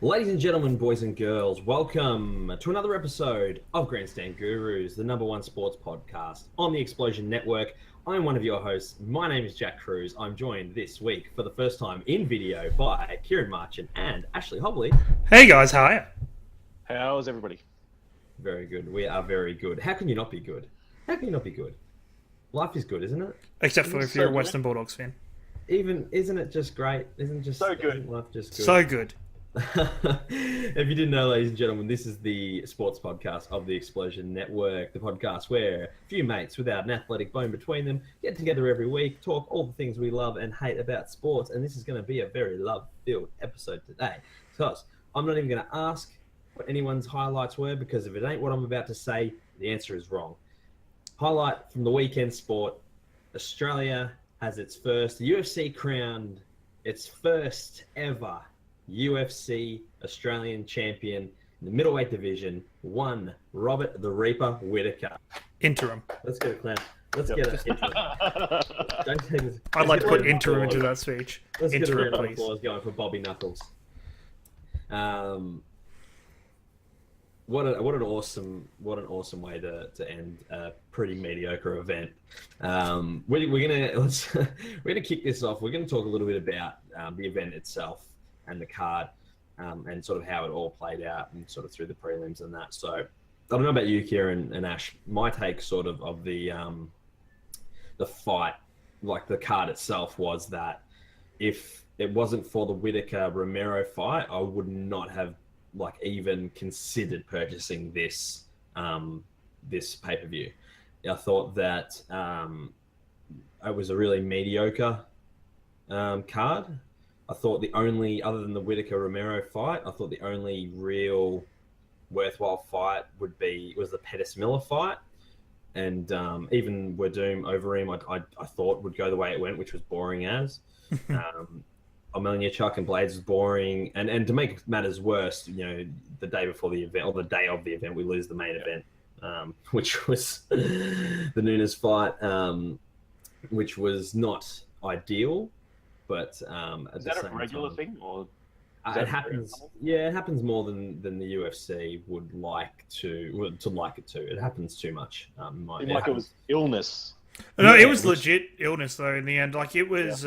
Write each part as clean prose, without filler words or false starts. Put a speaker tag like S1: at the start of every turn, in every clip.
S1: Ladies and gentlemen, boys and girls, welcome to another episode of Grandstand Gurus, the number one sports podcast on the Explosion Network. I'm one of your hosts. My name is Jack Kruse. I'm joined this week for the first time in video by Kieran Marchant and Ashley Hobley.
S2: Hey guys, how are you?
S3: How's everybody?
S1: Very good. We are very good. How can you not be good? How can you not be good? Life is good, isn't it?
S2: Except for if
S3: So
S2: you're a
S3: good.
S2: Western Bulldogs fan.
S1: Isn't it just great?
S3: So good.
S1: Isn't life just good?
S2: So good.
S1: If you didn't know, ladies and gentlemen, this is the sports podcast of the Explosion Network, the podcast where a few mates without an athletic bone between them get together every week, talk all the things we love and hate about sports, and this is going to be a very love-filled episode today. Because I'm not even going to ask what anyone's highlights were, because if it ain't what I'm about to say, the answer is wrong. Highlight from the weekend sport: Australia has its first UFC crowned its first ever UFC Australian champion in the middleweight division, one Robert the Reaper Whittaker.
S2: Interim.
S1: Let's get a clap. Let's get an interim. Don't take this.
S2: I'd like to put
S1: Let's get a
S2: interim
S1: round of
S2: into
S1: applause.
S2: that speech.
S1: Let's get a
S2: Interim,
S1: round of
S2: please.
S1: applause going for Bobby Knuckles. What an awesome way to end a pretty mediocre event. We're gonna kick this off. We're gonna talk a little bit about the event itself and the card, and sort of how it all played out and sort of through the prelims and that. So I don't know about you, Kieran and Ash. My take sort of the fight, like the card itself, was that if it wasn't for the Whittaker Romero fight, I would not have even considered purchasing this this pay-per-view. I thought that it was a really mediocre card. I thought other than the Whittaker Romero fight, I thought the only real worthwhile fight was the Pettis Miller fight, and even Werdum Overeem I thought would go the way it went, which was boring as. Chuck and Blades was boring, and to make matters worse, the day before the event or the day of the event, we lose the main event, which was the Nunes fight, which was not ideal, but at
S3: Is
S1: the
S3: that
S1: same
S3: a regular
S1: time,
S3: thing, or
S1: it happens. Yeah, it happens more than the UFC would like it to. It happens too much.
S3: seemed like it was illness?
S2: No,
S1: Yeah,
S2: it was
S1: which-
S2: legit illness though. In the end, it was.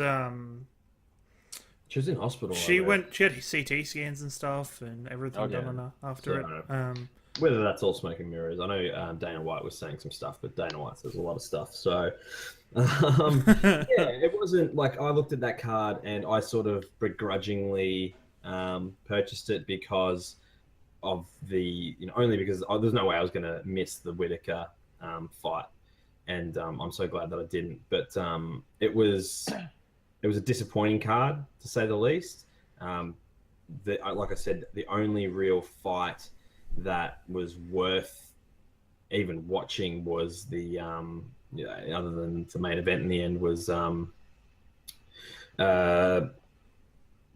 S1: She was in hospital.
S2: She had CT scans and stuff and everything
S3: Okay.
S2: done on her after
S1: So,
S2: it.
S1: Whether that's all smoke and mirrors, I know Dana White was saying some stuff, but Dana White says a lot of stuff. So, it wasn't like I looked at that card and I sort of begrudgingly purchased it because of only because there's no way I was going to miss the Whittaker fight, and I'm so glad that I didn't. But it was a disappointing card to say the least. Like I said, the only real fight that was worth even watching was other than the main event in the end, was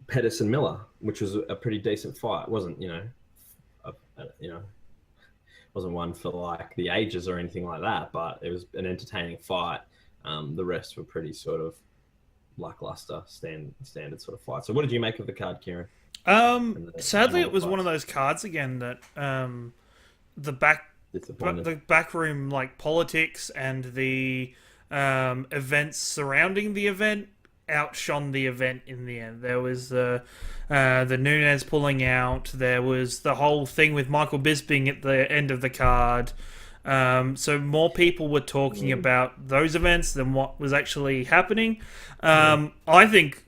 S1: Pettis and Miller, which was a pretty decent fight. It wasn't wasn't one for the ages or anything like that, but it was an entertaining fight. The rest were pretty sort of lackluster, standard sort of fight. So what did you make of the card, Kieran?
S2: Sadly, it was one of those cards again that the backroom politics and the events surrounding the event outshone the event in the end. There was the Nunes pulling out. There was the whole thing with Michael Bisping at the end of the card. So more people were talking about those events than what was actually happening. I think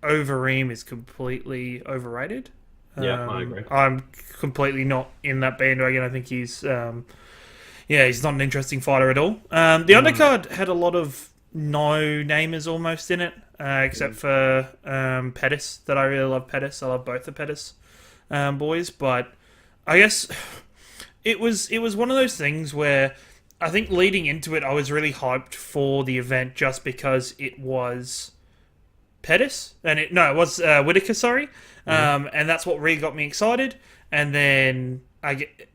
S2: Overeem is completely overrated.
S1: I agree.
S2: I'm completely not in that bandwagon. I think he's he's not an interesting fighter at all. The undercard had a lot of no-namers almost in it, except for Pettis. That I really love Pettis. I love both the Pettis boys, but I guess it was one of those things where I think leading into it, I was really hyped for the event just because it was Pettis, and it was Whittaker, sorry, and that's what really got me excited. And then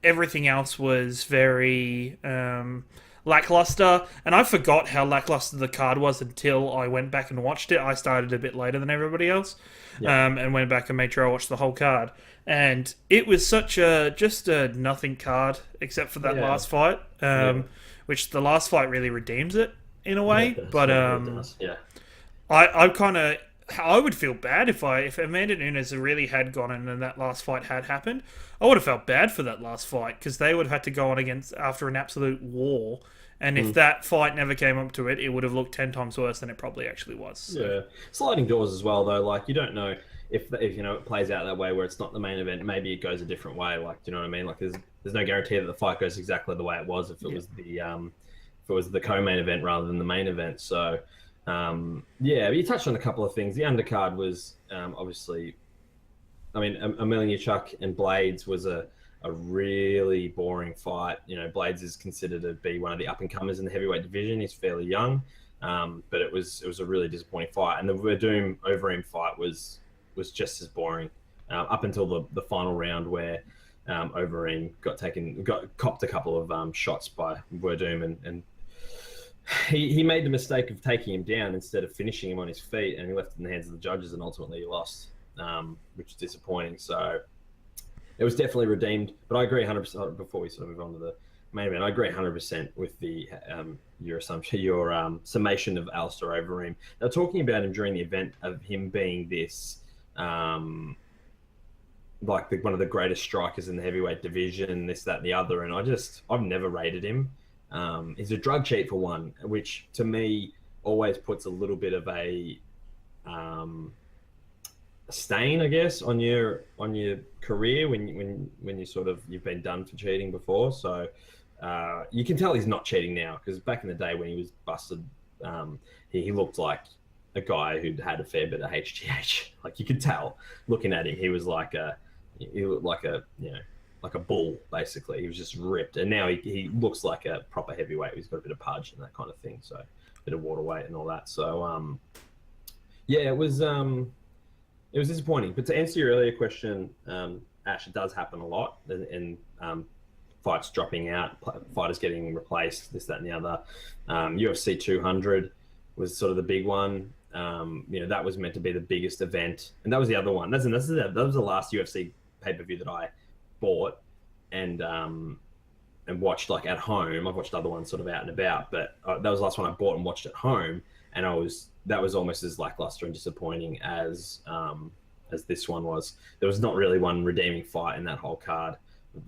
S2: everything else was very lackluster, and I forgot how lackluster the card was until I went back and watched it. I started a bit later than everybody else, and went back and made sure I watched the whole card. And it was just a nothing card except for that last fight, which the last fight really redeems it in a way. But I would feel bad if Amanda Nunes really had gone in and that last fight had happened. I would have felt bad for that last fight because they would have had to go on after an absolute war. And if that fight never came up to it, it would have looked 10 times worse than it probably actually was. So.
S1: Yeah, sliding doors as well though. Like you don't know if it plays out that way where it's not the main event. Maybe it goes a different way. Like, do you know what I mean? Like there's no guarantee that the fight goes exactly the way it was if it was the co-main event rather than the main event. So. But you touched on a couple of things. The undercard was obviously, Emelianchuk and Blades was a really boring fight. You know, Blades is considered to be one of the up-and-comers in the heavyweight division. He's fairly young, but it was a really disappointing fight. And the Verdum Overeem fight was just as boring up until the final round where Overeem copped a couple of shots by Verdum and he made the mistake of taking him down instead of finishing him on his feet, and he left it in the hands of the judges, and ultimately he lost, which is disappointing. So it was definitely redeemed. But I agree 100%. Before we sort of move on to the main event, I agree 100% with your assumption, your summation of Alistair Overeem. They're talking about him during the event of him being this, one of the greatest strikers in the heavyweight division, this, that, and the other, and I've never rated him. He's a drug cheat for one, which to me always puts a little bit of a stain, I guess, on your career when you you've been done for cheating before. So you can tell he's not cheating now, because back in the day when he was busted, he looked like a guy who'd had a fair bit of HGH. Like you could tell looking at him, he looked like a bull, basically. He was just ripped, and now he looks like a proper heavyweight. He's got a bit of pudge and that kind of thing, so a bit of water weight and all that. So it was disappointing. But to answer your earlier question, Ash, it does happen a lot, and fights dropping out, fighters getting replaced, this, that, and the other. UFC 200 was sort of the big one. That was meant to be the biggest event, and that was the other one. That was the last UFC pay-per-view that I bought and watched at home. I've watched other ones sort of out and about, but that was the last one I bought and watched at home, and that was almost as lackluster and disappointing as this one was. There was not really one redeeming fight in that whole card,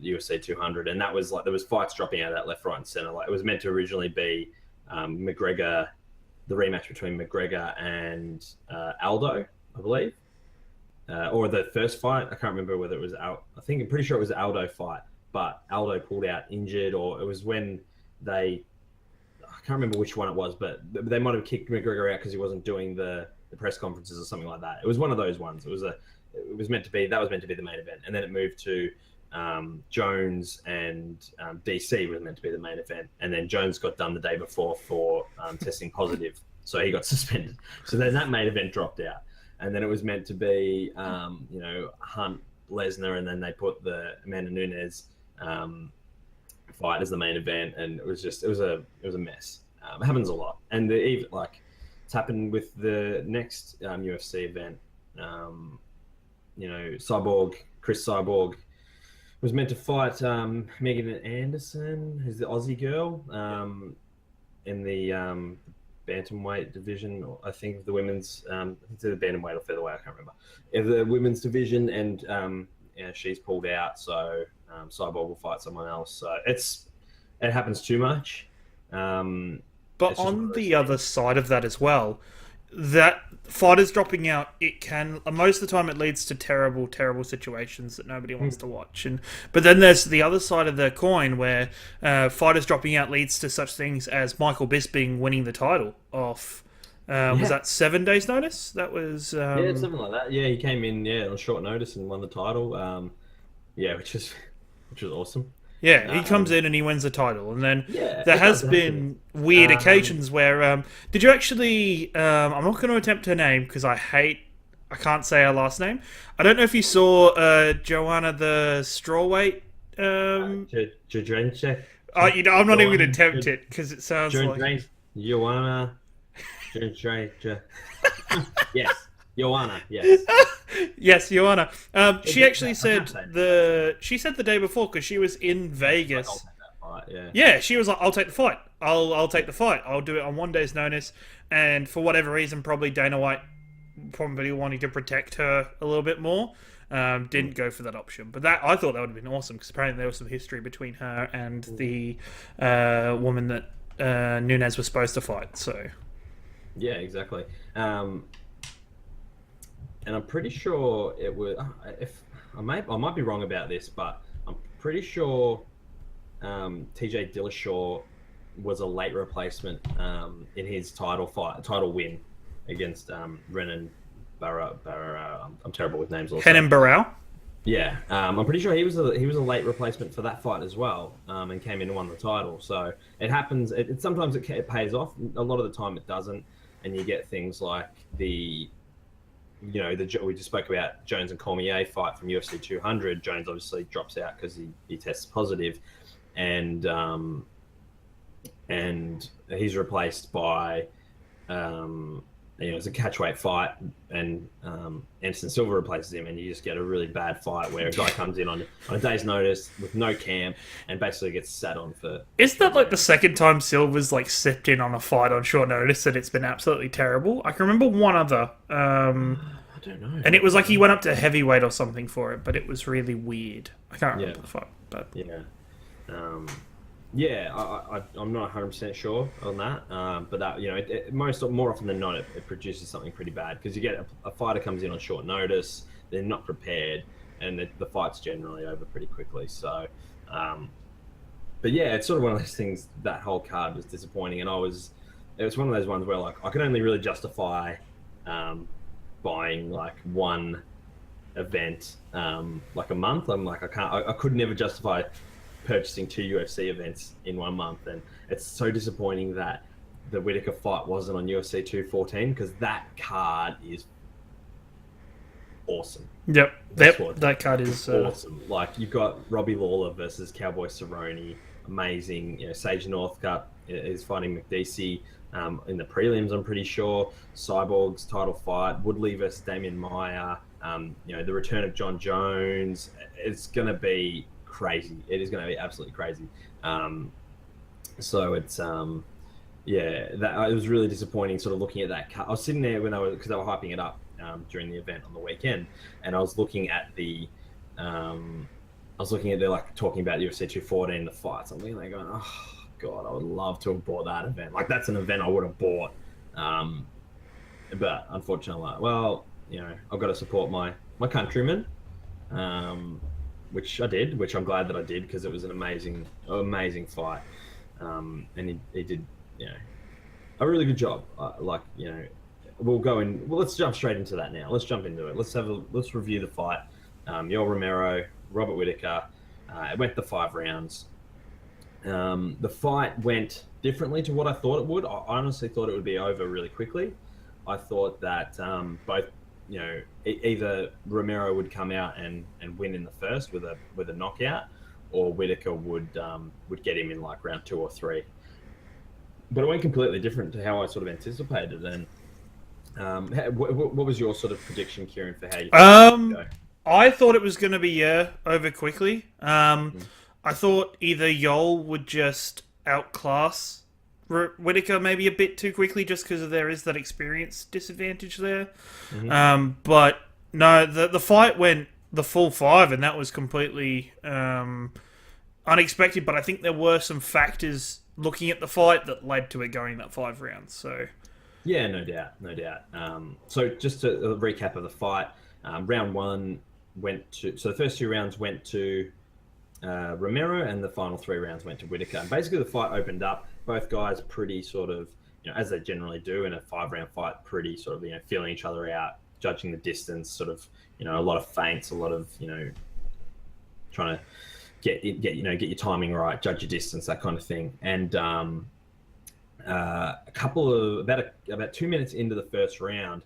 S1: UFC 200, and that was there was fights dropping out of that left, right, and center. It was meant to originally be McGregor, the rematch between McGregor and Aldo, I believe. Or the first fight, I can't remember whether it was I'm pretty sure it was the Aldo fight, but Aldo pulled out injured, or it was when I can't remember which one it was, but they might have kicked McGregor out because he wasn't doing the press conferences or something like that. It was one of those ones. That was meant to be the main event, and then it moved to Jones and DC was meant to be the main event, and then Jones got done the day before for testing positive, so he got suspended. So then that main event dropped out. And then it was meant to be, Hunt, Lesnar, and then they put the Amanda Nunes fight as the main event, and it was a mess. It happens a lot, and it's happened with the next UFC event. Chris Cyborg was meant to fight Megan Anderson, who's the Aussie girl, in the bantamweight division, I think, of the women's. It's the bantamweight or featherweight, I can't remember. The women's division, and she's pulled out, so Cyborg will fight someone else. So it happens too much.
S2: But on the other side of that as well, that fighters dropping out, it can most of the time it leads to terrible situations that nobody wants to watch. But then there's the other side of the coin where fighters dropping out leads to such things as Michael Bisping winning the title off. Was that 7 days' notice? That was
S1: something like that. Yeah, he came in on short notice and won the title. Which was awesome.
S2: Yeah, he comes in and he wins the title, and then there has been weird occasions where. Did you actually? I'm not going to attempt her name because I can't say her last name. I don't know if you saw Joanna the strawweight.
S1: Jadrenche.
S2: I'm not even going to attempt it because it sounds like...
S1: Joanna. Yes. Joanna, yes.
S2: Yes, Joanna. She actually said the day before, because she was in Vegas.
S1: I'll take that fight, yeah.
S2: Yeah, she was like, I'll take the fight. I'll take the fight. I'll do it on 1 day's notice. And for whatever reason, probably Dana White probably wanting to protect her a little bit more, didn't go for that option. But I thought that would have been awesome, because apparently there was some history between her and the woman that Nunes was supposed to fight. So
S1: yeah, exactly. And I'm pretty sure it was. If I might be wrong about this, but I'm pretty sure TJ Dillashaw was a late replacement in his title win against Renan Barrow. I'm terrible with names. Also.
S2: Renan Barrow.
S1: Yeah, I'm pretty sure he was a late replacement for that fight as well, and came in and won the title. So it happens. Sometimes it pays off. A lot of the time it doesn't, and you get things like we just spoke about Jones and Cormier fight from UFC 200. Jones obviously drops out because he tests positive, and he's replaced by it's a catchweight fight, and Anderson Silva replaces him, and you just get a really bad fight where a guy comes in on a day's notice with no camp and basically gets sat on for...
S2: Isn't that like the second time Silva's like stepped in on a fight on short notice and it's been absolutely terrible? I can remember one other. I
S1: don't know.
S2: And it was like he went up to heavyweight or something for it, but it was really weird. I can't remember the fight. But...
S1: Yeah. I'm not 100% sure on that, but that more often than not, it produces something pretty bad, because you get a fighter comes in on short notice, they're not prepared, and the fight's generally over pretty quickly. So, but yeah, it's sort of one of those things. That whole card was disappointing, and it was one of those ones where like I could only really justify buying like one event like a month. I'm like I could never justify purchasing 2 UFC events in 1 month, and it's so disappointing that the Whittaker fight wasn't on UFC 214, because that card is awesome.
S2: Yep, that card is
S1: awesome. Like, you've got Robbie Lawler versus Cowboy Cerrone, amazing. Sage Northcutt is fighting McDeesey in the prelims, I'm pretty sure. Cyborg's title fight, Woodley versus Damian Maia, the return of John Jones. It's gonna be crazy. It is going to be absolutely crazy. So it's it was really disappointing. Sort of looking at that. I was sitting there because they were hyping it up during the event on the weekend, and I was looking at they're like talking about UFC 214, the fights. I'm looking, going, oh god, I would love to have bought that event. Like, that's an event I would have bought. But unfortunately, I've got to support my countrymen. Which I did, which I'm glad that I did, because it was an amazing fight, and he did, a really good job. We'll go in. Well, let's jump straight into that now. Let's jump into it. Let's review the fight. Yoel Romero, Robert Whittaker. It went the 5 rounds. The fight went differently to what I thought it would. I honestly thought it would be over really quickly. I thought that both. Either Romero would come out and win in the first with a knockout, or Whittaker would get him in like round 2 or 3. But it went completely different to how I sort of anticipated. And what was your sort of prediction, Kieran, for how you thought it would go?
S2: I thought it was going to be over quickly. I thought either Yoel would just outclass Whittaker maybe a bit too quickly, just because there is that experience disadvantage there. Mm-hmm. But no, the fight went the full 5, and that was completely unexpected. But I think there were some factors looking at the fight that led to it going that 5 rounds. So
S1: yeah, no doubt. So just to recap of the fight, round 1 went to... So the first 2 rounds went to Romero, and the final 3 rounds went to Whittaker. And basically the fight opened up. Both guys pretty sort of, as they generally do in a 5-round fight, pretty sort of, feeling each other out, judging the distance, sort of, a lot of feints, a lot of, trying to get your timing right, judge your distance, that kind of thing. And about 2 minutes into the first round,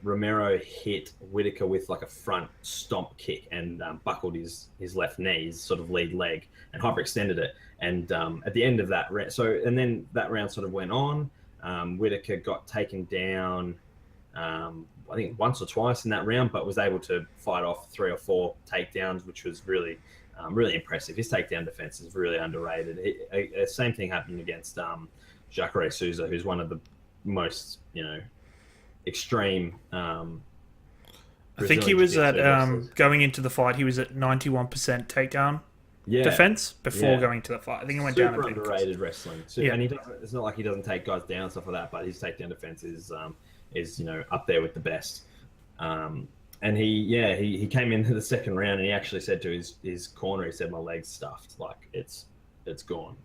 S1: Romero hit Whitaker with like a front stomp kick and buckled his left knee, his sort of lead leg, and hyperextended it. And at the end of that, and then that round sort of went on. Whitaker got taken down, I think once or twice in that round, but was able to fight off 3 or 4 takedowns, which was really, really impressive. His takedown defense is really underrated. Same thing happened against Jacare Souza, who's one of the most, extreme.
S2: I think he was at going into the fight. He was at 91% takedown defense before going to the fight. I think he went down a bit.
S1: Underrated wrestling. And it's not like he doesn't take guys down and stuff like that, but his takedown defense is up there with the best. And he came into the second round and he actually said to his corner, he said, "My leg's stuffed, like it's gone."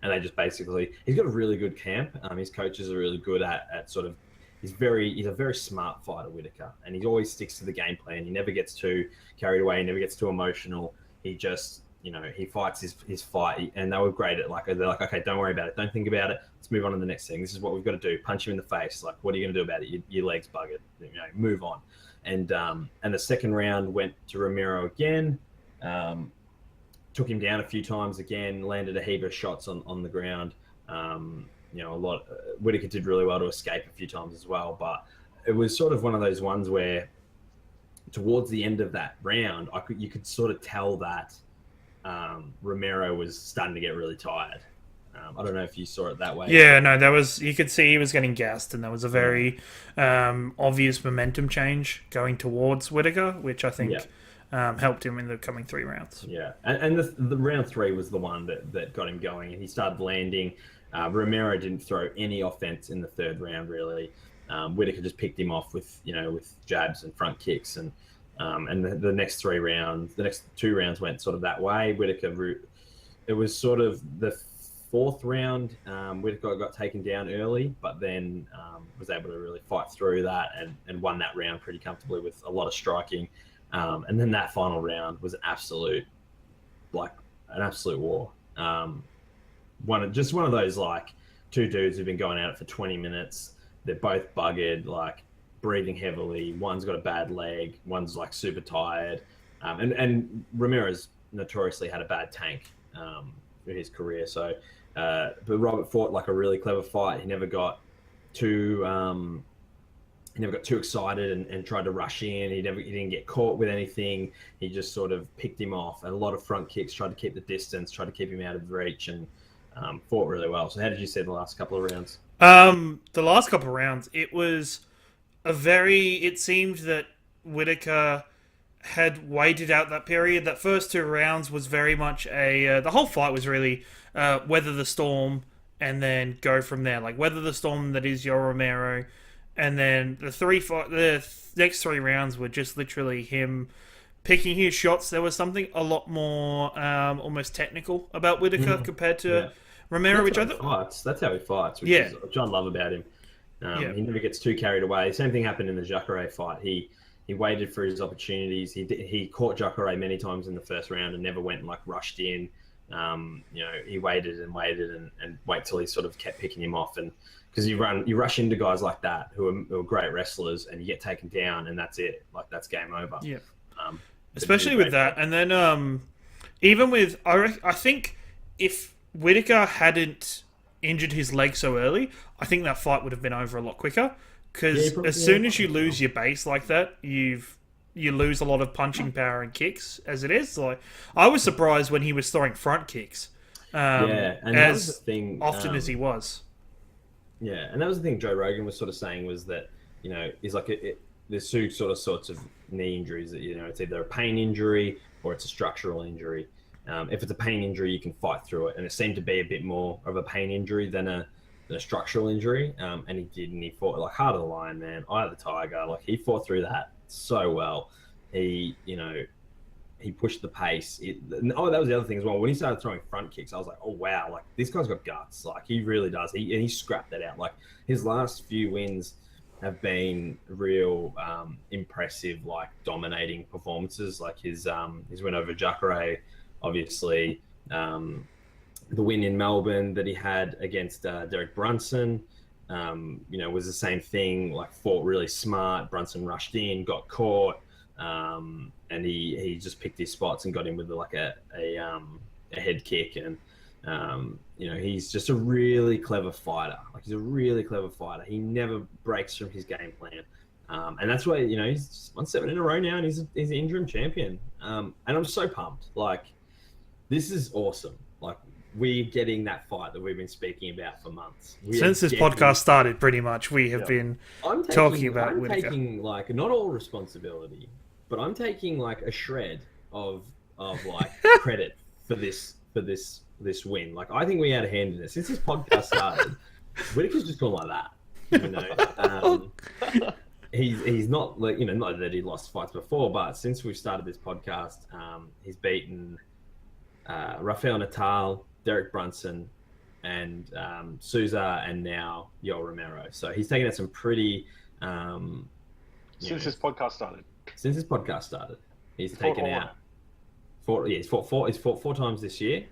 S1: And they just basically, he's got a really good camp. His coaches are really good at sort of. He's a very smart fighter, Whitaker, and he always sticks to the game plan. He never gets too carried away. He never gets too emotional. He just, he fights his fight, and they were great at they're like, okay, don't worry about it. Don't think about it. Let's move on to the next thing. This is what we've got to do. Punch him in the face. Like, what are you going to do about it? Your leg's buggered. Move on. And the second round went to Romero again. Took him down a few times again. Landed a heap of shots on the ground. Whitaker did really well to escape a few times as well, but it was sort of one of those ones where towards the end of that round, you could sort of tell that Romero was starting to get really tired. I don't know if you saw it that way.
S2: Yeah, no, you could see he was getting gassed, and there was a very obvious momentum change going towards Whitaker, which I think helped him in the coming 3 rounds.
S1: Yeah, and the round 3 was the one that got him going, and he started landing. Romero didn't throw any offense in the 3rd round, really. Whitaker just picked him off with jabs and front kicks, and the next 2 rounds went sort of that way. Whitaker, it was sort of the 4th round. Whitaker got taken down early, but then was able to really fight through that and won that round pretty comfortably with a lot of striking. And then that final round was an absolute war. One of those like 2 dudes who've been going at it for 20 minutes. They're both buggered, like breathing heavily. One's got a bad leg. One's like super tired. And Ramirez notoriously had a bad tank in his career. So, but Robert fought like a really clever fight. He never got too excited and tried to rush in. He didn't get caught with anything. He just sort of picked him off. And a lot of front kicks, tried to keep the distance, tried to keep him out of reach, and fought really well. So how did you see the last couple of rounds?
S2: The last couple of rounds, it seemed that Whitaker had waited out that period. That first 2 rounds was very much the whole fight was really weather the storm and then go from there. Like, weather the storm that is your Romero. And then the next 3 rounds were just literally him picking his shots. There was something a lot more almost technical about Whitaker compared to Romero,
S1: That's how he fights, which I love about him. He never gets too carried away. Same thing happened in the Jacare fight. He waited for his opportunities. He caught Jacare many times in the first round and never went and like rushed in. He waited and wait till he sort of kept picking him off. And because you rush into guys like that who are great wrestlers and you get taken down and that's it. Like, that's game over.
S2: Yeah. Especially with that. And then even with, I think if Whitaker hadn't injured his leg so early, I think that fight would have been over a lot quicker. Because as soon as you lose your base like that, you lose a lot of punching power and kicks as it is. Like, I was surprised when he was throwing front kicks.
S1: And that was the thing,
S2: often as he was.
S1: Yeah, and that was the thing Joe Rogan was sort of saying was that, he's like, there's 2 sorts of knee injuries that, it's either a pain injury or it's a structural injury. If it's a pain injury, you can fight through it. And it seemed to be a bit more of a pain injury than a structural injury. And he fought like heart of the lion, man, eye of the tiger. Like, he fought through that so well. He pushed the pace. That was the other thing as well. When he started throwing front kicks, I was like, oh wow, like, this guy's got guts. Like, he really does. He scrapped that out. Like, his last few wins have been real impressive, like dominating performances. Like his win over Jacare, obviously, the win in Melbourne that he had against Derek Brunson. was the same thing. Like fought really smart. Brunson rushed in, got caught, and he just picked his spots and got in with like a head kick. And he's just a really clever fighter. Like he's a really clever fighter. He never breaks from his game plan. And that's why, he's won 7 in a row now, and he's an interim champion. And I'm so pumped. Like, this is awesome. Like, we're getting that fight that we've been speaking about for months.
S2: Since this podcast started, pretty much, we have been talking about Whittaker.
S1: I'm taking, like, not all responsibility, but I'm taking, like, a shred of like, credit for this win. Like, I think we had a hand in it. Since this podcast started, Whittaker's just gone like that. He's not like not that he lost fights before, but since we've started this podcast, he's beaten Rafael Natal, Derek Brunson, and Souza, and now Yoel Romero. So he's taken out some pretty
S3: since this podcast started.
S1: Since this podcast started, he's taken out he's fought 4 times this year.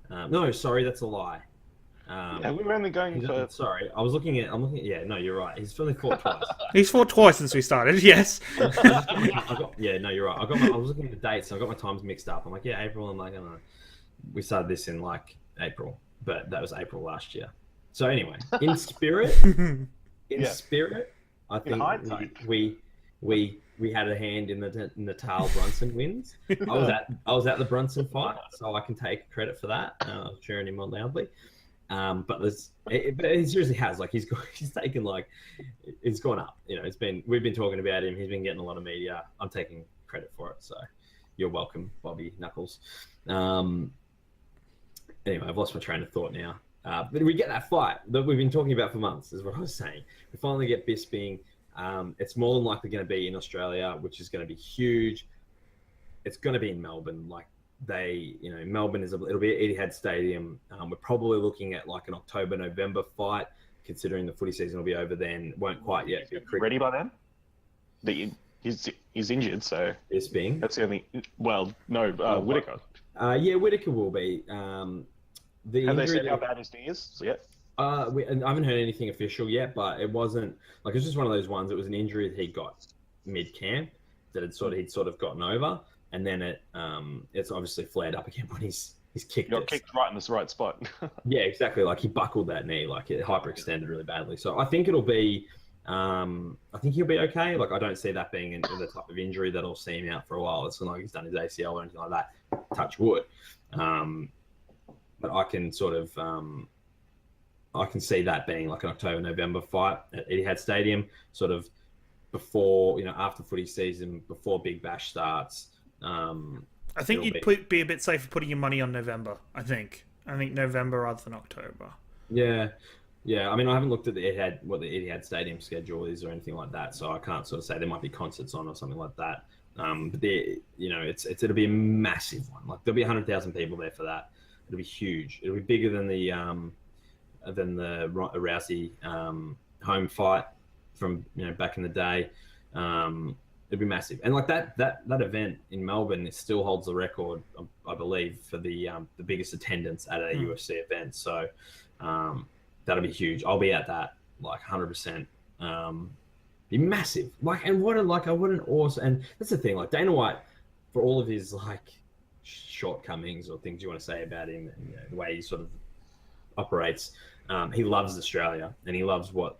S1: No, sorry, that's a lie.
S3: We were only going for...
S1: Sorry, I'm looking at... Yeah, no, you're right. He's only fought twice.
S2: He's fought twice since we started, yes.
S1: You're right. I was looking at the dates, and I got my times mixed up. I'm like, yeah, April. I'm like, I don't know. We started this in, like, April, but that was April last year. So anyway, in spirit, I think we had a hand in the Tal Brunson wins. I was at the Brunson fight, so I can take credit for that. I was cheering him on loudly. But he seriously has, like, he's taken, like, it's gone up. We've been talking about him. He's been getting a lot of media. I'm taking credit for it. So you're welcome, Bobby Knuckles. Anyway, I've lost my train of thought now. But we get that fight that we've been talking about for months, is what I was saying. We finally get Bisping. It's more than likely going to be in Australia, which is going to be huge. It's going to be in Melbourne. Like, Melbourne it'll be at Etihad Stadium. We're probably looking at like an October-November fight, considering the footy season will be over then. Won't quite yet be
S3: ready by then. He's injured, so
S1: Bisping.
S3: That's the only. Well, no, Whittaker.
S1: Whittaker will be.
S3: Have they said how bad his knee is yet?
S1: I haven't heard anything official yet, but it wasn't like, it's just one of those ones. It was an injury that he got mid-camp that he'd sort of gotten over. And then it's obviously flared up again when he's kicked.
S3: Got kicked right in the right spot.
S1: Yeah, exactly. Like, he buckled that knee, like it hyperextended really badly. So I think it'll be, I think he'll be okay. Like, I don't see that being the type of injury that'll see him out for a while. It's not like he's done his ACL or anything like that. Touch wood. But I can sort of, I can see that being like an October-November fight at Etihad Stadium, sort of before, after footy season, before Big Bash starts.
S2: I think you'd be a bit safer putting your money on November. I think November rather than October.
S1: Yeah. I mean, I haven't looked at what the Etihad Stadium schedule is or anything like that, so I can't sort of say there might be concerts on or something like that. But it'll be a massive one. Like, there'll be 100,000 people there for that. It'll be huge. It'll be bigger than the Rousey home fight from back in the day. It'd be massive, and like that event in Melbourne, it still holds the record, I believe, for the biggest attendance at a UFC event. So that'll be huge. I'll be at that, like, 100%. Be massive. Like, and what an awesome. And that's the thing. Like, Dana White, for all of his like shortcomings or things you want to say about him, and the way he sort of operates, he loves Australia, and he loves what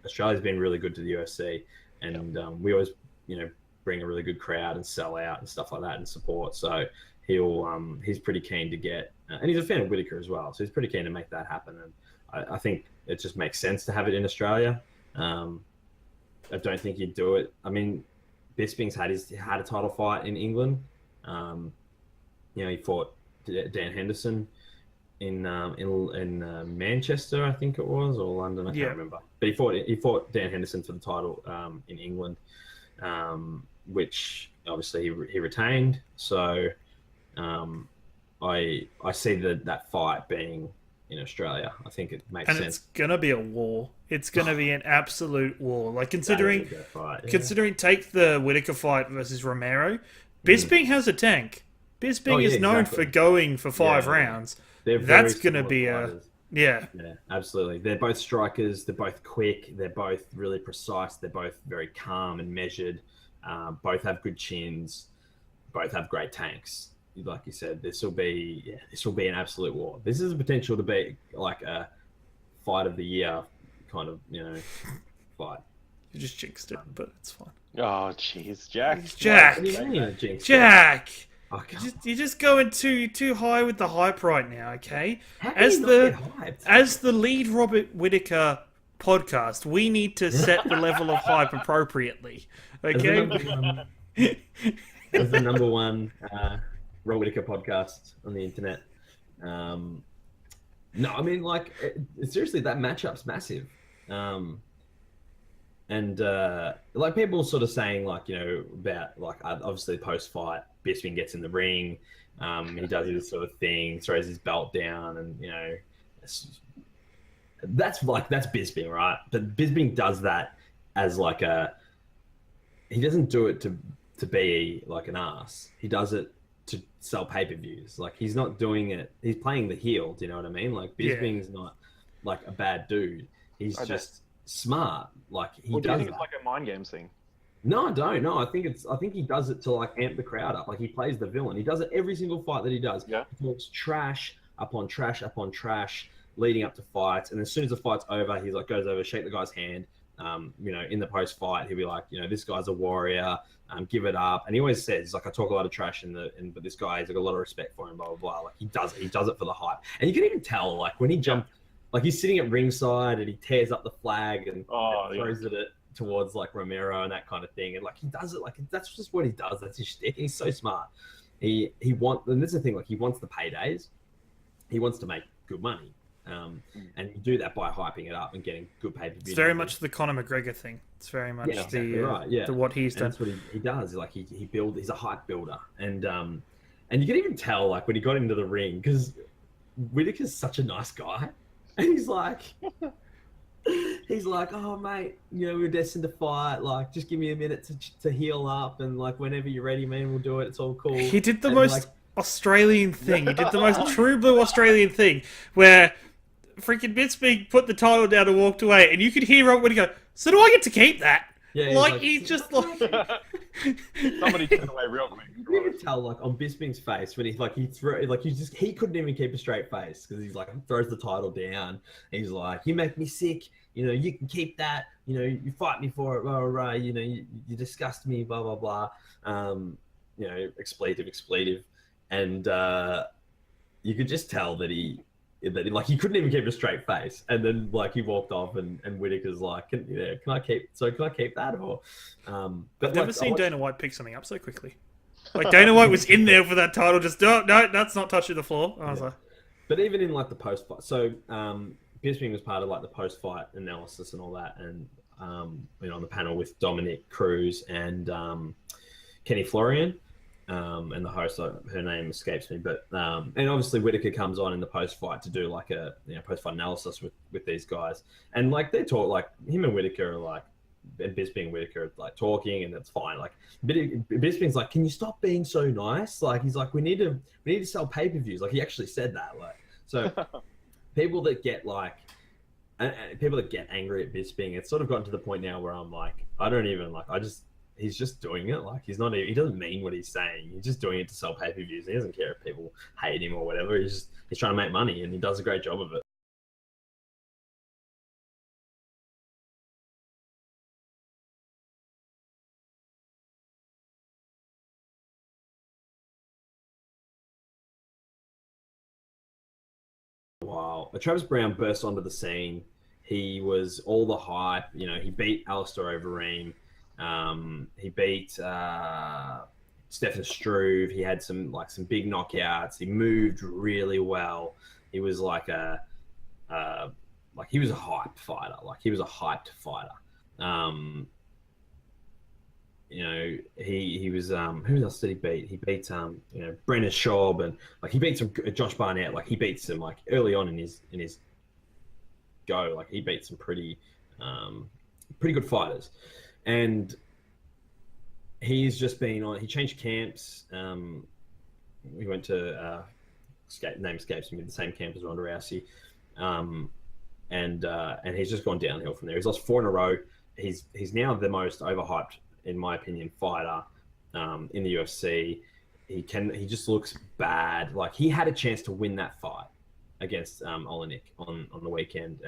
S1: Australia's been really good to the UFC, and we always bring a really good crowd and sell out and stuff like that and support. So he's pretty keen to get, and he's a fan of Whittaker as well. So he's pretty keen to make that happen. And I think it just makes sense to have it in Australia. I don't think you'd do it. I mean, Bisping's had a title fight in England. He fought Dan Henderson in Manchester, I think it was, or London. I can't remember. But he fought Dan Henderson for the title in England. Which obviously he retained. So I see that fight being in Australia. I think it makes sense. And
S2: it's gonna be a war. It's gonna be an absolute war. Like, considering take the Whittaker fight versus Romero, Bisping has a tank. Bisping is known for going for 5 rounds. That's gonna be Yeah.
S1: Yeah, absolutely. They're both strikers. They're both quick. They're both really precise. They're both very calm and measured. Both have good chins. Both have great tanks. Like you said, this will be an absolute war. This is a potential to be like a fight of the year kind of fight.
S2: You just jinxed it, but it's fine.
S3: Oh, jeez, Jack.
S2: Jack.
S1: What do you mean, jinx?
S2: Jack.
S1: Okay.
S2: You're just going too high with the hype right now, okay?
S1: How can you not get hyped?
S2: As the lead Robert Whittaker podcast, we need to set the level of hype appropriately, okay?
S1: As the number one Robert Whittaker podcast on the internet. No, I mean, like, seriously, that matchup's massive. And like people sort of saying, like, about, like, obviously post-fight, Bisping gets in the ring, he does this sort of thing, throws his belt down, and, that's Bisping, right? But Bisping does that as like he doesn't do it to be like an ass. He does it to sell pay-per-views. Like, he's not doing it. He's playing the heel. Do you know what I mean? Like, Bisping's not like a bad dude. He's just smart. Like, he does.
S3: Do you think it's like a mind games thing?
S1: No, I don't. No, I think he does it to like amp the crowd up. Like, he plays the villain. He does it every single fight that he does.
S3: Yeah.
S1: He talks trash upon trash upon trash leading up to fights, and as soon as the fight's over, he's like goes over, shake the guy's hand. In the post fight, he'll be like, this guy's a warrior. Give it up. And he always says, like, I talk a lot of trash but this guy has got a lot of respect for him, blah blah blah. Like, he does it for the hype. And you can even tell, like, when he jumped, like, he's sitting at ringside and he tears up the flag and throws it towards like Romero and that kind of thing. And like, he does it, like, that's just what he does. That's his shtick. He's so smart. And this is the thing, like, he wants the paydays. He wants to make good money. And you do that by hyping it up and getting good pay-per-view.
S2: It's very much the Conor McGregor thing. It's very much the what he's done.
S1: That's what he does. Like, he's a hype builder, and you can even tell, like, when he got into the ring, because Whittaker's such a nice guy, and he's like, oh mate, we're destined to fight. Like, just give me a minute to heal up, and like, whenever you're ready, man, we'll do it. It's all cool.
S2: He did the most Australian thing. He did the most true blue Australian thing, where freaking Bisping put the title down and walked away, and you could hear Robert Whittaker, so do I get to keep that?
S1: Yeah,
S2: like, he's just like...
S3: Somebody turned away real quick.
S1: You can even tell, like, on Bisping's face, when he couldn't even keep a straight face, because he's like, throws the title down, he's like, you make me sick, you can keep that, you fight me for it, blah, blah, blah, you disgust me, blah, blah, blah, expletive, and you could just tell that he couldn't even keep a straight face, and then like he walked off, and Whittaker's like, can I keep that, or but
S2: I've never seen Dana White pick something up so quickly. Like, Dana White was in there for that title, just no, that's not touching the floor. I was like,
S1: but even in like the post fight, so Bisping was part of like the post fight analysis and all that, and on the panel with Dominic Kruse and Kenny Florian. And the host, her name escapes me, but and obviously Whittaker comes on in the post fight to do like a post fight analysis with these guys, and like they talk, like him and Whittaker are like, and Bisping and Whittaker are like talking, and it's fine. Like Bisping's like, can you stop being so nice? Like, he's like, we need to sell pay-per-views. Like, he actually said that. Like, so people that get like. And people that get angry at Bisping, it's sort of gotten to the point now where I'm like, he's just doing it. Like, he doesn't mean what he's saying. He's just doing it to sell pay-per-views. He doesn't care if people hate him or whatever. He's trying to make money, and he does a great job of it. Wow. Travis Brown burst onto the scene. He was all the hype. He beat Alistair Overeem. He beat Stefan Struve. He had some big knockouts. He moved really well. He was like he was a hype fighter. Like, he was a hyped fighter. He was who else did he beat? He beat Brennan Schaub, and like he beat some Josh Barnett. Like, he beat some like early on in his go. Like, he beat some pretty good fighters. And he's just been on. He changed camps. We went to name escapes me, the same camp as Ronda Rousey, and he's just gone downhill from there. He's lost 4 in a row. He's now the most overhyped, in my opinion, fighter in the UFC. He just looks bad. Like, he had a chance to win that fight against Olenek on the weekend.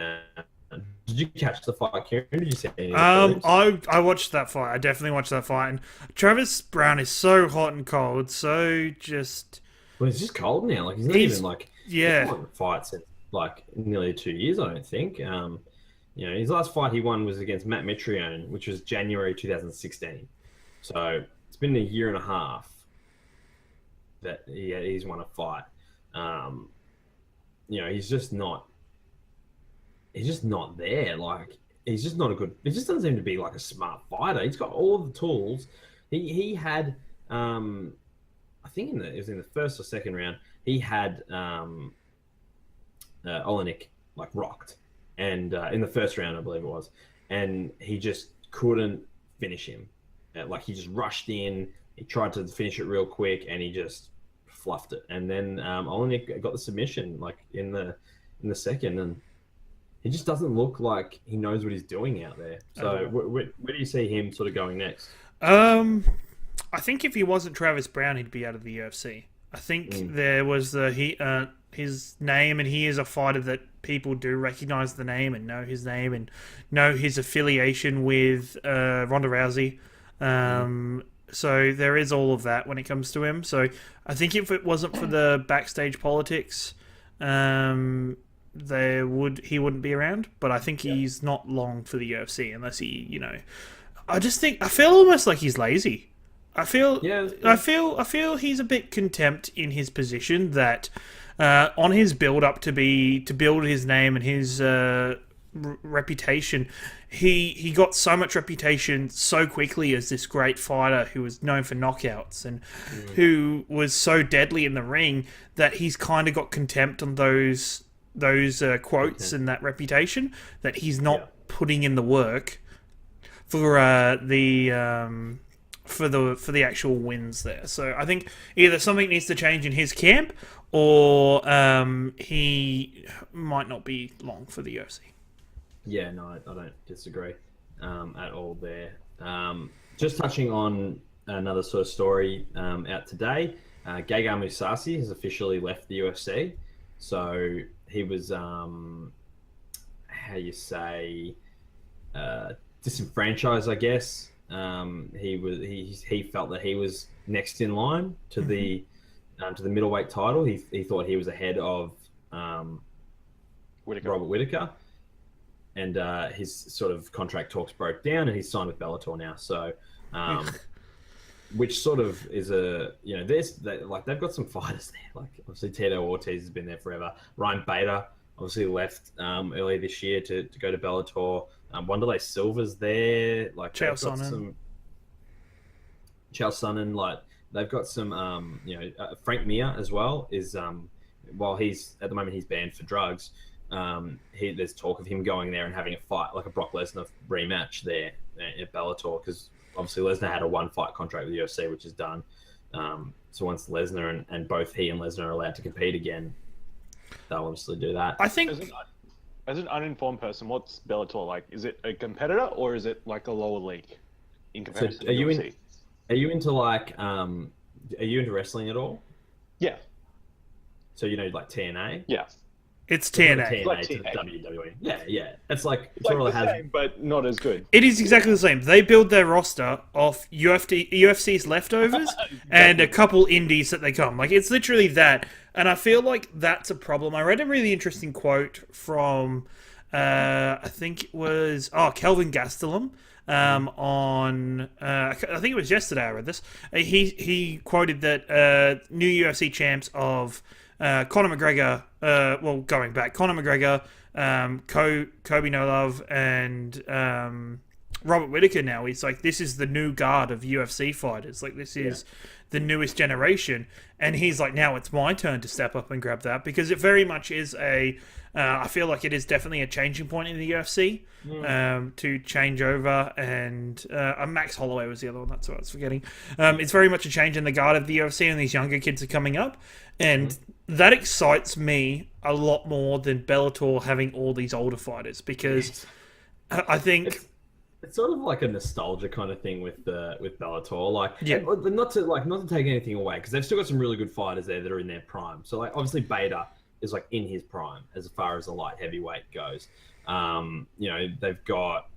S1: Did you catch the fight, Kieran? Did you see any of the
S2: I watched that fight. I definitely watched that fight. And Travis Brown is so hot and cold. So just...
S1: Well, he's just cold now. Like, he's not even, like...
S2: Yeah.
S1: He hasn't fights in, like, nearly 2 years, I don't think. His last fight he won was against Matt Mitrione, which was January 2016. So it's been a year and a half that he's won a fight. He's just not there. Like, he's just not a good. He just doesn't seem to be like a smart fighter. He's got all the tools. He had, I think it was in the first or second round, he had Olenek like rocked, and in the first round I believe it was, and he just couldn't finish him. Like, he just rushed in. He tried to finish it real quick, and he just fluffed it. And then Olenek got the submission like in the second, and he just doesn't look like he knows what he's doing out there. So where do you see him sort of going next?
S2: I think if he wasn't Travis Brown, he'd be out of the UFC. I think there was his name, and he is a fighter that people do recognize the name and know his name and know his affiliation with Ronda Rousey. So there is all of that when it comes to him. So I think if it wasn't for the backstage politics, he wouldn't be around. But I think he's not long for the UFC unless he, I feel almost like he's lazy. I feel he's a bit contempt in his position, that on his build up to build his name and his reputation, he got so much reputation so quickly as this great fighter who was known for knockouts and who was so deadly in the ring, that he's kind of got contempt on those quotes and that reputation, that he's not putting in the work for the actual wins there. So I think either something needs to change in his camp, or he might not be long for the UFC. Yeah, no, I don't disagree at all there. Just touching on another sort of story out today, Gegard Mousasi has officially left the UFC. So he was, disenfranchised, I guess. He felt that he was next in line to the middleweight title. He thought he was ahead of Robert Whittaker, and his sort of contract talks broke down, and he's signed with Bellator now. So, which sort of is they've got some fighters there. Like, obviously Tito Ortiz has been there forever. Ryan Bader obviously left earlier this year to go to Bellator. Wanderlei Silva's there. Like, Chael Sonnen. Like, they've got some. Frank Mir as well is while he's at the moment he's banned for drugs. There's talk of him going there and having a fight, like a Brock Lesnar rematch there at Bellator, because obviously Lesnar had a 1-fight contract with the UFC, which is done. So once Lesnar and both he and Lesnar are allowed to compete again, they'll obviously do that. I think.
S3: As an uninformed person, what's Bellator like? Is it a competitor, or is it like a lower league in comparison to the UFC?
S1: Are you into wrestling at all?
S3: Yeah.
S1: So like TNA?
S3: Yeah.
S2: It's TNA.
S1: TNA
S3: like
S1: to
S3: TNA.
S1: WWE. Yeah. It's like
S3: the same, but not as good.
S2: It is exactly the same. They build their roster off UFC's leftovers and a couple indies that they come. Like, it's literally that. And I feel like that's a problem. I read a really interesting quote from, I think it was, Kelvin Gastelum on, I think it was yesterday I read this. He quoted that new UFC champs of Conor McGregor, going back, Conor McGregor, Kobe No Love, and Robert Whittaker now. He's like, this is the new guard of UFC fighters. Like, this is the newest generation. And he's like, now it's my turn to step up and grab that, because it very much is a. I feel like it is definitely a changing point in the UFC to change over, and Max Holloway was the other one. That's what I was forgetting. It's very much a change in the guard of the UFC, and these younger kids are coming up, and that excites me a lot more than Bellator having all these older fighters, because I think
S1: it's sort of like a nostalgia kind of thing with Bellator. Like, not to take anything away, because they've still got some really good fighters there that are in their prime. So like obviously Bader is like in his prime as far as the light heavyweight goes. You know, they've got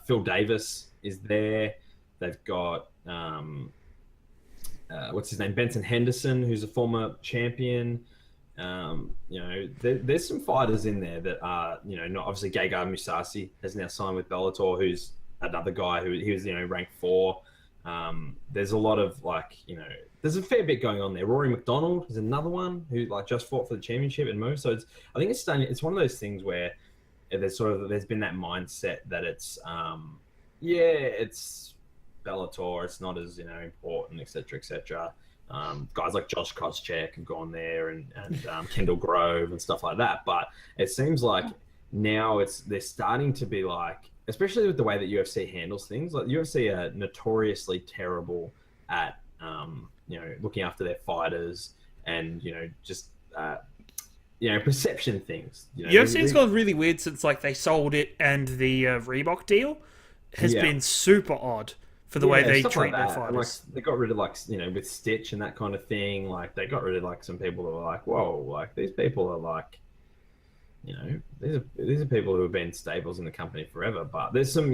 S1: Phil Davis is there. They've got what's his name, Benson Henderson, who's a former champion. You know, there's some fighters in there that are, you know, not obviously. Gegard Mousasi has now signed with Bellator, who's another guy who he was, you know, ranked 4. There's a lot of like, you know, there's a fair bit going on there. Rory McDonald is another one who like just fought for the championship and moved. So I think it's one of those things where there's been that mindset that it's it's Bellator, it's not as, you know, important, etc., etc. Guys like Josh Koscheck have gone there, and Kendall Grove and stuff like that. But it seems like now they're starting to be like, especially with the way that UFC handles things. Like UFC are notoriously terrible at you know, looking after their fighters, and, you know, just you know, perception things. You know,
S2: UFC's gone really weird since like they sold it, and the Reebok deal has been super odd for the way they treat their fighters.
S1: And, like, they got rid of, like, you know, with Stitch and that kind of thing. Like, they got rid of like some people that were like, whoa, like these people are like, you know, these are people who have been staples in the company forever. But there's some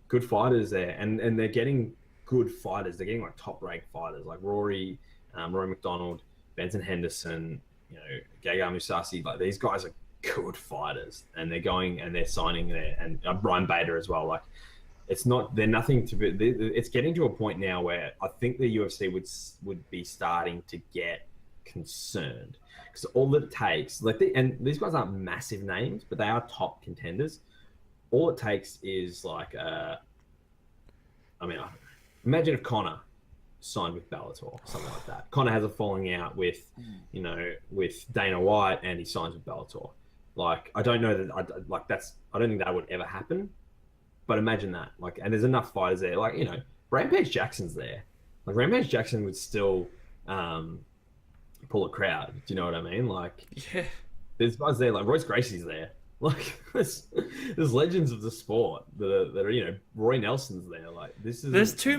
S1: good fighters there, and they're getting good fighters. They're getting like top ranked fighters like Rory McDonald, Benson Henderson, you know, Gegard Mousasi. Like, these guys are good fighters, and they're going and they're signing there, and Brian Bader as well. Like, they're nothing to be. It's getting to a point now where I think the UFC would be starting to get concerned, because all that it takes, and these guys aren't massive names, but they are top contenders. All it takes is like imagine if Conor signed with Bellator or something like that. Conor has a falling out with, you know, with Dana White, and he signs with Bellator. Like, I don't know that I don't think that would ever happen. But imagine that. Like, and there's enough fighters there. Like, you know, Rampage Jackson's there. Like, Rampage Jackson would still pull a crowd. Do you know what I mean? Like, there's guys there. Like, Royce Gracie's there. Like, there's legends of the sport that are, you know, Roy Nelson's there. Like, this is
S2: there's too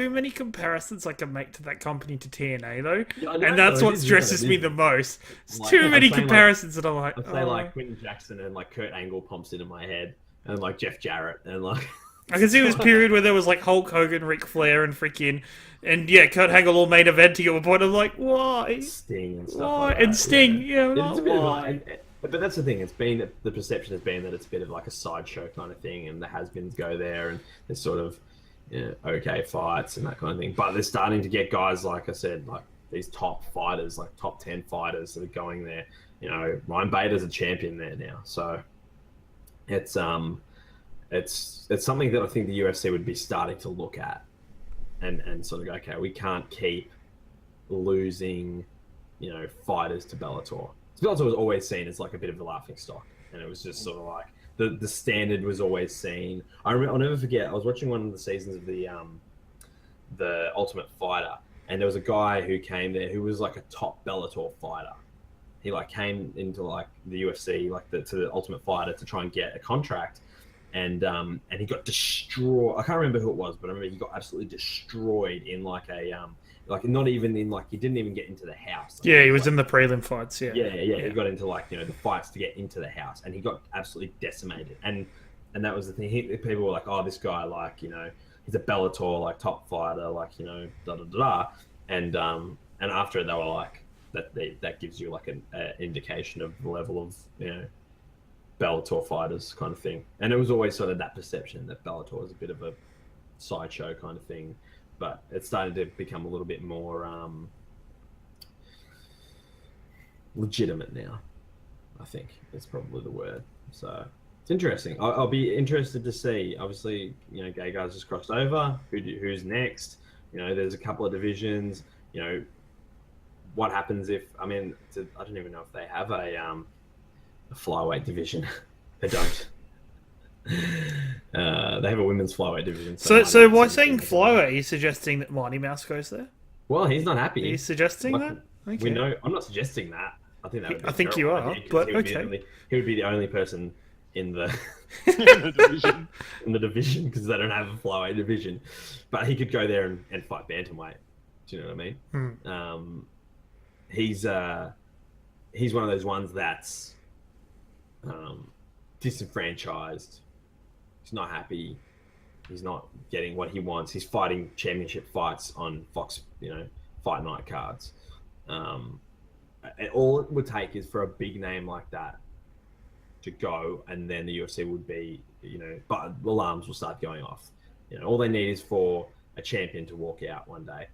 S2: many comparisons I can make to that company to TNA though, and that's what stresses me the most. There's like, too many comparisons that I'm like,
S1: I say like Quentin Jackson, and like Kurt Angle pops into my head, and like Jeff Jarrett, and like
S2: I can see this period where there was like Hulk Hogan, Ric Flair, and freaking, and Kurt Angle all main eventing at one point. I'm like, why?
S1: Sting and stuff.
S2: Why?
S1: Like that.
S2: And Sting,
S1: why? But that's the thing. It's been, the perception has been that it's a bit of like a sideshow kind of thing, and the has-beens go there, and there's sort of, you know, okay fights and that kind of thing. But they're starting to get guys, like I said, like these top fighters, like top 10 fighters that are going there. You know, Ryan Bader's a champion there now, so it's something that I think the UFC would be starting to look at, and sort of go, okay, we can't keep losing, you know, fighters to Bellator. Bellator was always seen as like a bit of the laughing stock, and it was just sort of like the standard was always seen. I'll never forget. I was watching one of the seasons of the Ultimate Fighter, and there was a guy who came there who was like a top Bellator fighter. He like came into like the UFC, like to the Ultimate Fighter, to try and get a contract, and he got destroyed. I can't remember who it was, but I remember he got absolutely destroyed in like a like not even in like, he didn't even get into the house.
S2: Like, he was in the prelim fights. He
S1: got into like, you know, the fights to get into the house, and he got absolutely decimated. And that was the thing. People were like, oh, this guy, like, you know, he's a Bellator like top fighter, like, you know, da da da. And after it, they were like, that gives you like an indication of the level of, you know, Bellator fighters kind of thing. And it was always sort of that perception that Bellator was a bit of a sideshow kind of thing. But it started to become a little bit more legitimate now, I think. That's probably the word. So, It's interesting. I'll be interested to see. Obviously, gay guys just crossed over. Who's next? There's a couple of divisions. What happens if? I don't even know if they have a flyweight division. They don't. They have a women's flyweight division.
S2: So by saying flyweight, are you suggesting that Mighty Mouse goes there?
S1: Well, he's not happy.
S2: Are you suggesting that? Okay.
S1: We know. I'm not suggesting that. I think that.
S2: I think you are, but okay.
S1: He would be the only person in the division because they don't have a flyweight division. But he could go there and fight bantamweight. Do you know what I mean? He's one of those ones that's disenfranchised. He's not happy. He's not getting what he wants. He's fighting championship fights on Fox, fight night cards. All it would take is for a big name like that to go, and then the UFC would be, but alarms will start going off. All they need is for a champion to walk out one day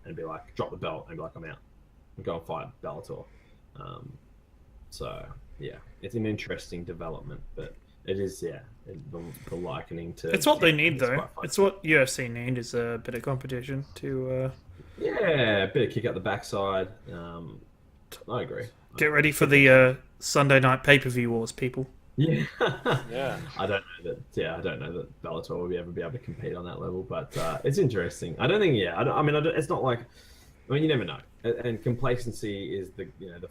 S1: and be like, drop the belt, and be like, I'm out, and go and fight Bellator. So yeah, it's an interesting development, but it is, the likening to.
S2: It's what they need, though. It's what UFC need is a bit of competition to.
S1: Yeah, a bit of kick up the backside. I agree.
S2: Get ready for the Sunday night pay-per-view wars, people.
S1: Yeah.
S3: Yeah.
S1: I don't know that Bellator will ever be able to compete on that level, but it's interesting. I don't think. It's not like. You never know, and complacency is the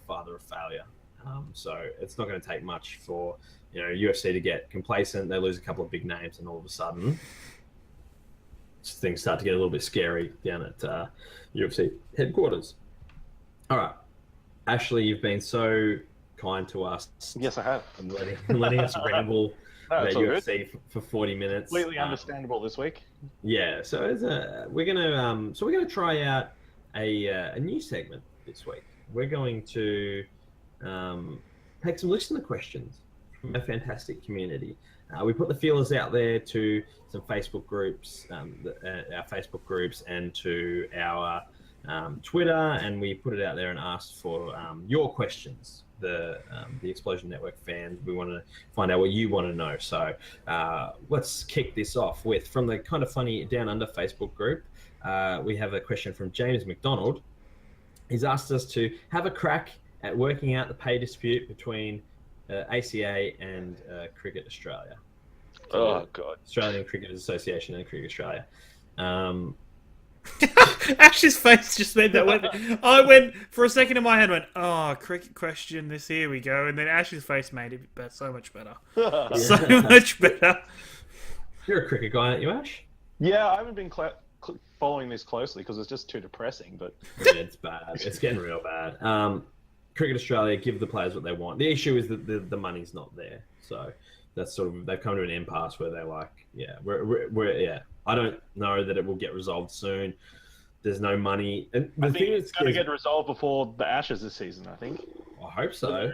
S1: father of failure. So it's not going to take much for UFC to get complacent. They lose a couple of big names, and all of a sudden, things start to get a little bit scary down at UFC headquarters. All right, Ashley, you've been so kind to us.
S3: Yes, I have.
S1: And letting us ramble about UFC for 40 minutes.
S3: Completely understandable this week.
S1: Yeah, so we're gonna try out a new segment this week. We're going to take some listener questions from a fantastic community. We put the feelers out there to some Facebook groups, our Facebook groups, and to our Twitter, and we put it out there and asked for your questions. The Explosion Network fans, we want to find out what you want to know. So let's kick this off with, from the Kind of Funny Down Under Facebook group, we have a question from James McDonald. He's asked us to have a crack at working out the pay dispute between ACA and Cricket Australia.
S3: Oh, God.
S1: Australian Cricket Association and Cricket Australia.
S2: Ash's face just made that way. I went, for a second in my head, cricket question, here we go. And then Ash's face made it so much better. So much better.
S1: You're a cricket guy, aren't you, Ash?
S3: Yeah, I haven't been following this closely because it's just too depressing. But
S1: yeah, it's bad. It's getting real bad. Cricket Australia give the players what they want. The issue is that the money's not there. So that's they've come to an impasse where they're like, we're I don't know that it will get resolved soon. There's no money. And
S3: I think it's going to get resolved before the Ashes this season, I think.
S1: I hope so.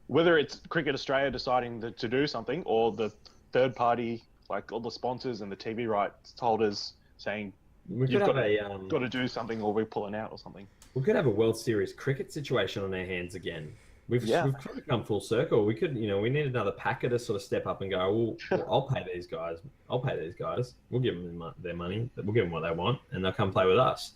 S3: Whether it's Cricket Australia deciding to do something, or the third party, like all the sponsors and the TV rights holders saying, you've got to do something or we're pulling out or something.
S1: We could have a World Series cricket situation on our hands again. We've kind of come full circle. We could, we need another packer to sort of step up and go, well, I'll pay these guys. We'll give them their money. We'll give them what they want, and they'll come play with us.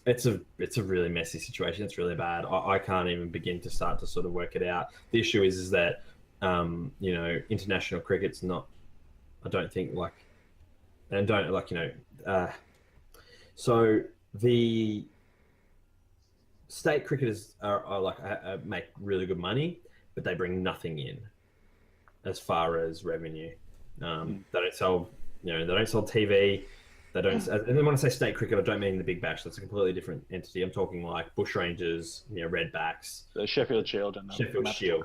S1: It's a really messy situation. It's really bad. I can't even begin to start to sort of work it out. The issue is that, international cricket's not, I don't think so the state cricketers are make really good money, but they bring nothing in as far as revenue. They don't sell, they don't sell TV. They don't. And then when I say state cricket, I don't mean the Big Bash. That's a completely different entity. I'm talking like Bushrangers, Redbacks,
S3: the Sheffield Shield, and the
S1: Sheffield Shield.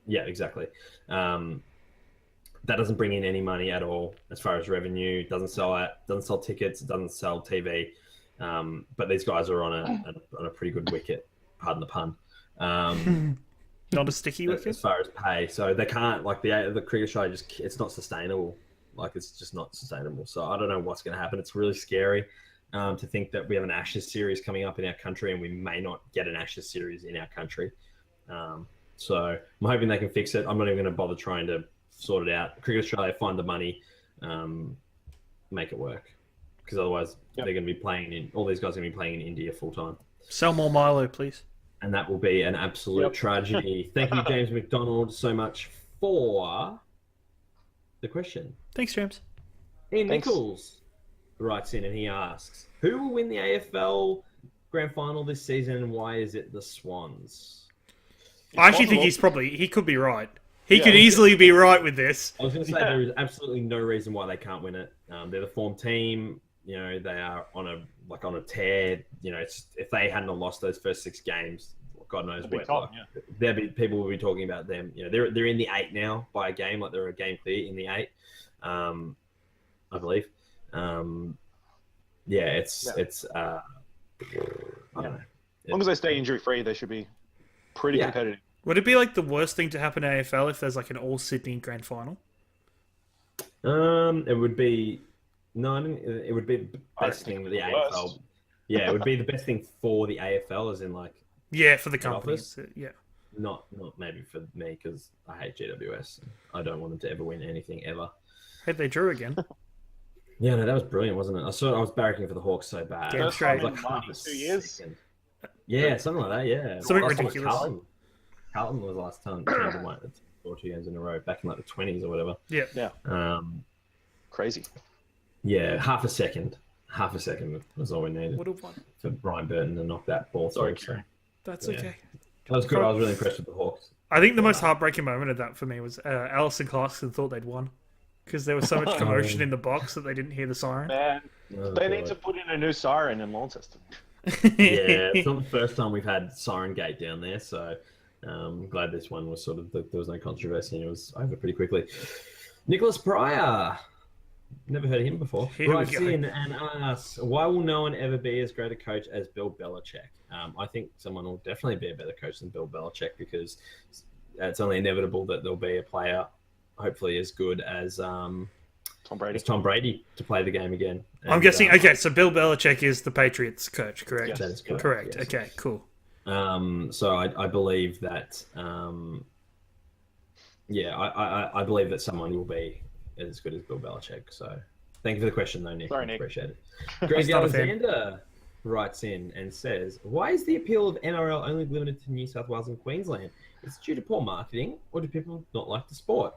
S1: Yeah, exactly. That doesn't bring in any money at all as far as revenue. Doesn't sell tickets. It doesn't sell TV. But these guys are on a pretty good wicket. Pardon the pun.
S2: Not a sticky wicket
S1: as far as pay. So they can't the cricket show. It's not sustainable. It's just not sustainable. So I don't know what's going to happen. It's really scary to think that we have an Ashes series coming up in our country, and we may not get an Ashes series in our country. So I'm hoping they can fix it. I'm not even going to bother trying to sort it out. Cricket Australia, find the money, make it work. Because otherwise they're going to be playing all these guys are going to be playing in India full time.
S2: Sell more Milo, please.
S1: And that will be an absolute tragedy. Thank you, James McDonald, so much for the question.
S2: Thanks, James.
S1: Ian Nichols writes in and he asks, who will win the AFL Grand Final this season and why is it the Swans?
S2: I actually think he could be right. He could easily be right with this.
S1: I was going to say there is absolutely no reason why they can't win it. They're the form team. They are on a tear. If they hadn't lost those first 6 games, God knows what. People will be talking about them. They're in the 8 now by a game. Like they're a game clear in the 8, I believe. It's. I don't know.
S3: As long as they stay injury free, they should be pretty competitive.
S2: Would it be like the worst thing to happen to AFL if there's like an all Sydney grand final?
S1: It would be it would be the best thing for the AFL. Yeah, it would be the best thing for the AFL, as in like
S2: for the company.
S1: Not maybe for me because I hate GWS. I don't want them to ever win anything ever.
S2: Hey, they drew again.
S1: Yeah, no, that was brilliant, wasn't it? I was barracking for the Hawks so bad.
S2: Game straight.
S1: Like
S3: 2 years.
S1: Yeah, something like that. Yeah,
S2: something ridiculous.
S1: Carlton was the last time they won 2 games in a row back in like the 20s or whatever.
S2: Yeah.
S3: Crazy.
S1: Yeah, half a second was all we needed.
S2: Would have won
S1: for Brian Burton to knock that ball through.
S2: That's okay.
S1: That was good. I was really impressed with the Hawks.
S2: I think the most heartbreaking moment of that for me was Alison Clarkson thought they'd won because there was so much commotion in the box that they didn't hear the siren.
S3: Man, they need to put in a new siren in Launceston.
S1: Yeah, it's not the first time we've had Siren Gate down there, so I'm glad this one was there was no controversy and it was over pretty quickly. Nicholas Pryor, never heard of him before. Writes in and asks, why will no one ever be as great a coach as Bill Belichick? I think someone will definitely be a better coach than Bill Belichick because it's only inevitable that there'll be a player, hopefully as good as Tom Brady to play the game again. And,
S2: I'm guessing. Okay, so Bill Belichick is the Patriots coach, correct?
S1: Yes, that is correct.
S2: Correct.
S1: Yes.
S2: Okay, cool.
S1: So I believe that. I believe that someone will be as good as Bill Belichick. So thank you for the question, though, Nick.
S3: Sorry, Nick.
S1: Appreciate it. Greg Alexander writes in and says, "Why is the appeal of NRL only limited to New South Wales and Queensland? It's due to poor marketing, or do people not like the sport?"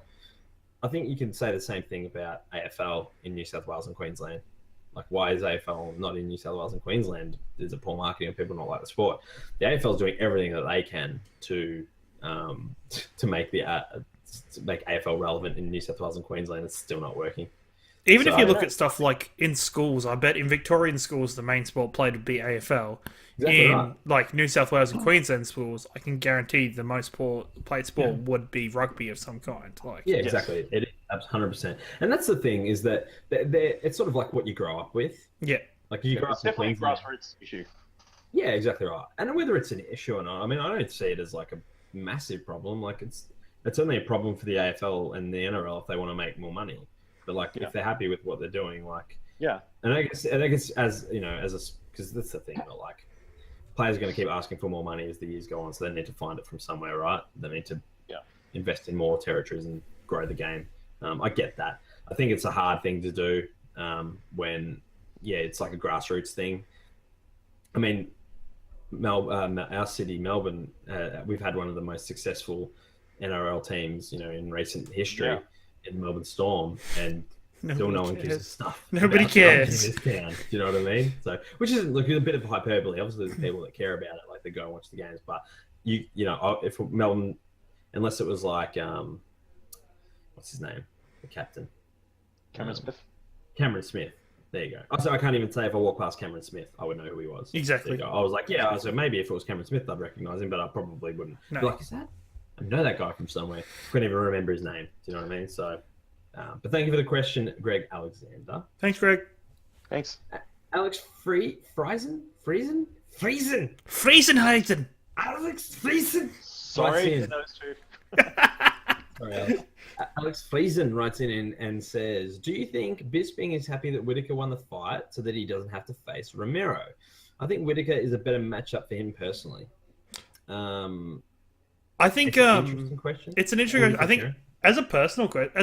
S1: I think you can say the same thing about AFL in New South Wales and Queensland. Like, why is AFL not in New South Wales and Queensland? Is it poor marketing and people not like the sport? The AFL is doing everything that they can to make make AFL relevant in New South Wales and Queensland. It's still not working.
S2: Even if you look at stuff like in schools, I bet in Victorian schools the main sport played would be AFL. Exactly like New South Wales and Queensland schools, I can guarantee the most played sport would be rugby of some kind.
S1: Exactly. It is 100%. And that's the thing is that it's sort of like what you grow up with.
S2: Yeah.
S1: Like you grow up in Queensland.
S3: Grassroots issue.
S1: Yeah, exactly right. And whether it's an issue or not, I mean, I don't see it as like a massive problem. Like it's only a problem for the AFL and the NRL if they want to make more money. But like if they're happy with what they're doing, and I guess as you know, because that's the thing, but like players are going to keep asking for more money as the years go on, so they need to find it from somewhere, right? They need to invest in more territories and grow the game. I get that. I think it's a hard thing to do when it's like a grassroots thing. I mean, our city, Melbourne, we've had one of the most successful NRL teams, in recent history. In Melbourne Storm, and still no one gives a stuff.
S2: Nobody cares.
S1: In this town, do you know what I mean? So, which isn't a bit of hyperbole. Obviously, there's people that care about it, like they go and watch the games. But if Melbourne, unless it was like, what's his name, the captain,
S3: Cameron Smith.
S1: Cameron Smith. There you go. Also, I can't even say if I walk past Cameron Smith, I would know who he was.
S2: Exactly.
S1: I was like, so maybe if it was Cameron Smith, I'd recognise him, but I probably wouldn't.
S2: No.
S1: Like, is that? I know that guy from somewhere. Couldn't even remember his name. Do you know what I mean? So, but thank you for the question, Greg Alexander.
S2: Thanks, Greg.
S3: Thanks.
S1: Alex Friesenheiten. Alex Friesen.
S3: Sorry for those two.
S1: Sorry, Alex. Alex Friesen writes in and says, "Do you think Bisping is happy that Whittaker won the fight so that he doesn't have to face Romero? I think Whittaker is a better matchup for him personally."
S2: I think
S1: it's an interesting question.
S2: It's an interesting question. I think as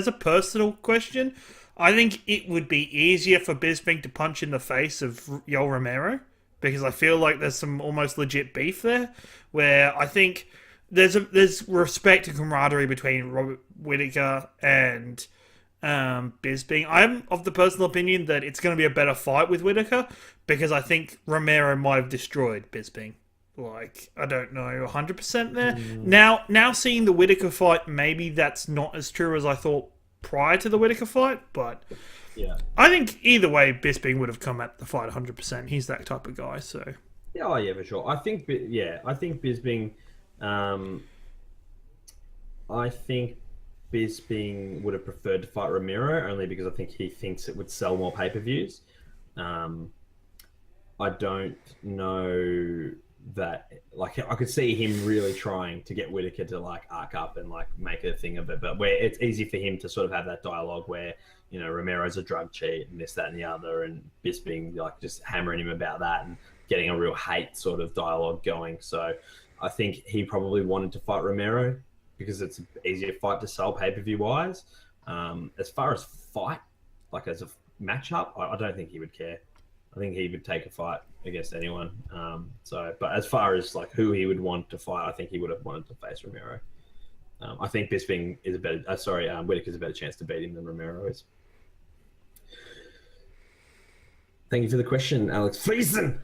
S2: a personal question, I think it would be easier for Bisping to punch in the face of Yoel Romero, because I feel like there's some almost legit beef there, where I think there's respect and camaraderie between Robert Whittaker and Bisping. I'm of the personal opinion that it's going to be a better fight with Whittaker, because I think Romero might have destroyed Bisping. Like, I don't know 100% there. Now seeing the Whittaker fight, maybe that's not as true as I thought prior to the Whittaker fight, but
S1: yeah,
S2: I think either way, Bisping would have come at the fight 100%. He's that type of guy, so
S1: yeah, oh yeah, for sure. I think Bisping, I think Bisping would have preferred to fight Romero, only because I think he thinks it would sell more pay-per-views. I don't know that, like, I could see him really trying to get Whittaker to like arc up and like make a thing of it, but where it's easy for him to sort of have that dialogue where, you know, Romero's a drug cheat and this, that, and the other, and Bisping like just hammering him about that and getting a real hate sort of dialogue going. So I think he probably wanted to fight Romero because it's an easier fight to sell pay-per-view wise. As far as fight, like as a matchup, I don't think he would care. I think he would take a fight against anyone. But as far as like who he would want to fight, I think he would have wanted to face Romero. I think Bisping is a better. Whittaker's a better chance to beat him than Romero is. Thank you for the question, Alex Fleeson.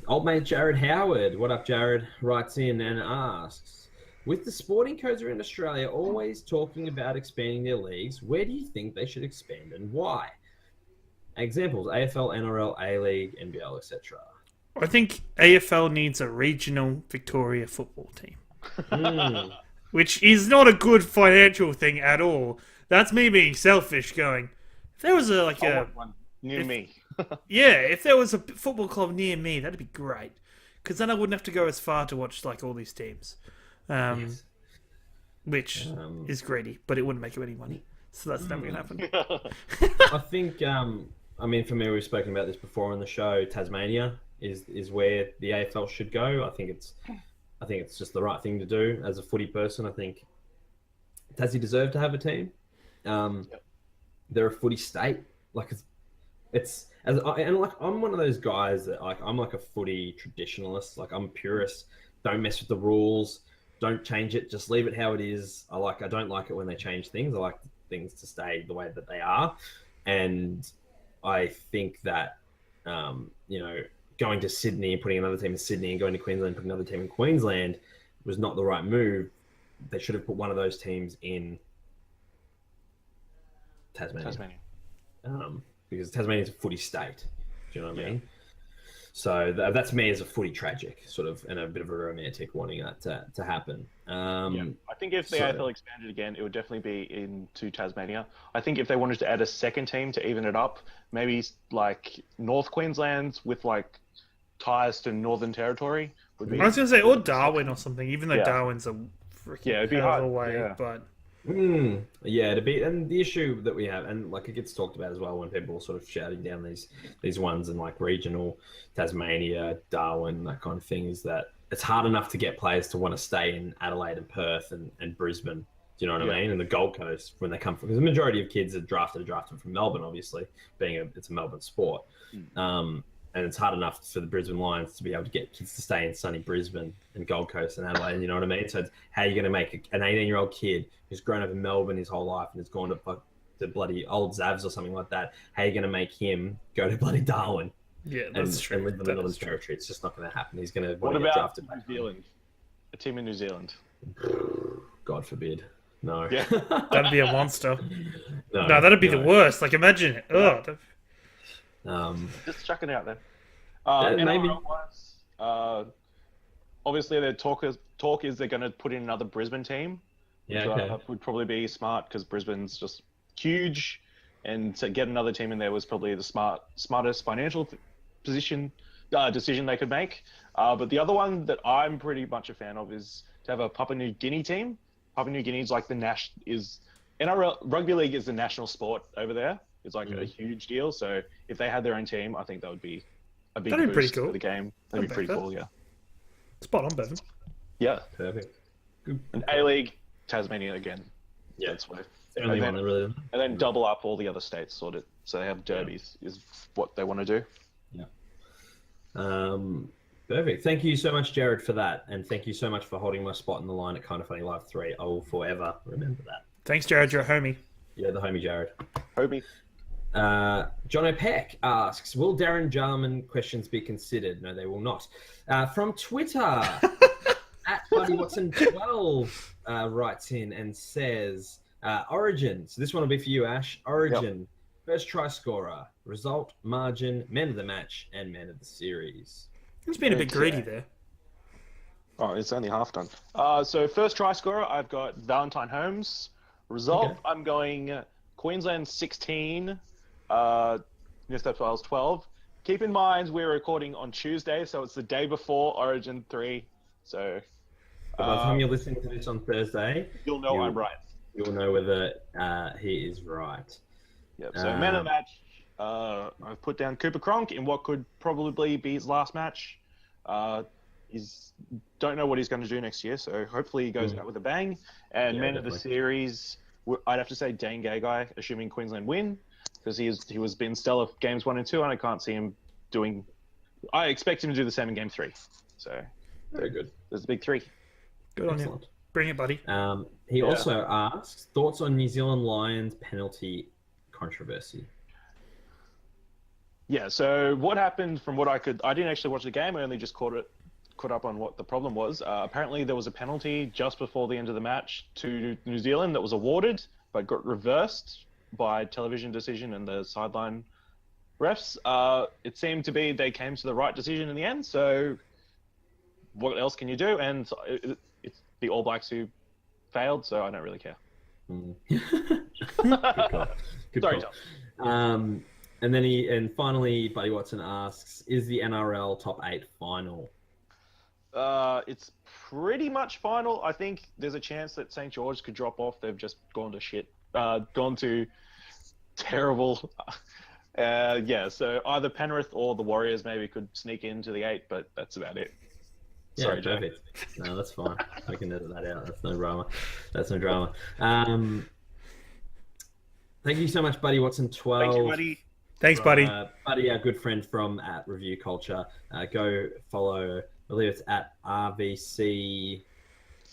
S1: Old mate Jared Howard. What up, Jared? Writes in and asks, with the sporting codes around Australia always talking about expanding their leagues, where do you think they should expand and why? Examples: AFL, NRL, A-League, NBL, etc.
S2: I think AFL needs a regional Victoria football team. Which is not a good financial thing at all. That's me being selfish going, if there was
S3: one near me.
S2: Yeah, if there was a football club near me, that'd be great. Because then I wouldn't have to go as far to watch like all these teams.
S1: Yes.
S2: Which is greedy, but it wouldn't make any money. So that's never going to happen.
S1: I think, I mean, for me, we've spoken about this before on the show. Tasmania is where the AFL should go. I think it's just the right thing to do as a footy person. I think Tassie deserve to have a team. They're a footy state. Like I'm one of those guys that I'm like a footy traditionalist. Like I'm a purist. Don't mess with the rules. Don't change it. Just leave it how it is. I don't like it when they change things. I like things to stay the way that they are. And I think that, going to Sydney and putting another team in Sydney and going to Queensland and putting another team in Queensland was not the right move. They should have put one of those teams in Tasmania. Because Tasmania is a footy state. Do you know what I mean? So that's me as a footy tragic, sort of, and a bit of a romantic wanting that to happen.
S3: I think if the AFL expanded again, it would definitely be into Tasmania. I think if they wanted to add a second team to even it up, maybe like North Queensland with like ties to Northern Territory would be.
S2: I was going to say, or Darwin or something, even though Darwin's a freaking
S3: it'd be hard
S2: away, but.
S1: To be, and the issue that we have, and like it gets talked about as well when people are sort of shouting down these ones in like regional Tasmania, Darwin, that kind of thing, is that it's hard enough to get players to want to stay in Adelaide and Perth and Brisbane. Do you know what I mean? And the Gold Coast when they come from, because the majority of kids are drafted from Melbourne, obviously, it's a Melbourne sport. And it's hard enough for the Brisbane Lions to be able to get kids to stay in sunny Brisbane and Gold Coast and Adelaide, you know what I mean? So it's how are you going to make an 18-year-old kid who's grown up in Melbourne his whole life and has gone to bloody old Zavs or something like that, how are you going to make him go to bloody Darwin?
S2: Yeah, that's true.
S1: And live in the Northern Territory? It's just not going to happen. He's going to
S3: want to
S1: get
S3: get
S1: drafted
S3: back. New Zealand? A team in New Zealand?
S1: God forbid. No.
S3: Yeah.
S2: That'd be a monster. No, that'd be the worst. Like, imagine it.
S3: Just chuck it out there.
S1: Maybe.
S3: Obviously, the talk is they're going to put in another Brisbane team. Which would probably be smart because Brisbane's just huge, and to get another team in there was probably the smartest financial decision they could make. But the other one that I'm pretty much a fan of is to have a Papua New Guinea team. Papua New Guinea is like NRL rugby league is the national sport over there. It's like a huge deal. So if they had their own team, I think that would be a big boost for the game. That'd be pretty cool, yeah.
S2: Spot on, Bevan.
S3: Yeah.
S1: Perfect. Good.
S3: And A-League, Tasmania again.
S1: Yeah.
S3: That's why.
S1: The only one that really...
S3: And then double up all the other states, sort of. So they have derbies, is what they want to do.
S1: Yeah. Perfect. Thank you so much, Jared, for that. And thank you so much for holding my spot in the line at Kind of Funny Live 3. I will forever remember that.
S2: Thanks, Jared. You're a homie.
S1: Yeah, the homie Jared.
S3: Homie.
S1: John O'Peck asks, will Darren Jarman questions be considered? No, they will not. From Twitter, at Buddy Watson 12 writes in and says, Origin. So this one will be for you, Ash. Origin, first try scorer, result, margin, man of the match, and man of the series.
S2: He's been a bit greedy there.
S3: Oh, it's only half done. So first try scorer, I've got Valentine Holmes. Result, I'm going Queensland 16, New South Wales 12. Keep in mind we're recording on Tuesday, so it's the day before Origin 3. So
S1: by the time you're listening to this on Thursday,
S3: you'll know I'm right.
S1: You'll know whether he is right.
S3: Yep. So man of the match, I've put down Cooper Cronk in what could probably be his last match. He's don't know what he's going to do next year, so hopefully he goes out with a bang. And man of the series, I'd have to say Dane Gagai, assuming Queensland win, because he was been stellar games 1 and 2, and I can't see him doing. I expect him to do the same in game 3. So
S1: very good.
S3: There's the big 3.
S2: Good on you. Bring it, buddy.
S1: He also asks thoughts on New Zealand Lions penalty controversy.
S3: Yeah. So what happened? From what I didn't actually watch the game. I only just caught up on what the problem was. Apparently, there was a penalty just before the end of the match to New Zealand that was awarded, but got reversed by television decision and the sideline refs. It seemed to be they came to the right decision in the end. So what else can you do? And it's the All Blacks who failed, so I don't really care.
S1: Good call. And then finally, Buddy Watson asks, is the NRL top 8 final?
S3: It's pretty much final. I think there's a chance that St. George could drop off. They've just gone to shit. Gone to terrible. So either Penrith or the Warriors maybe could sneak into the 8, but that's about it.
S1: Yeah,
S3: sorry, Joe.
S1: Perfect. No, that's fine. I can edit that out. That's no drama. Thank you so much, Buddy Watson 12.
S3: Thank you, buddy.
S2: Thanks, buddy.
S1: Buddy, our good friend from at Review Culture. Go follow, I believe it's at RVC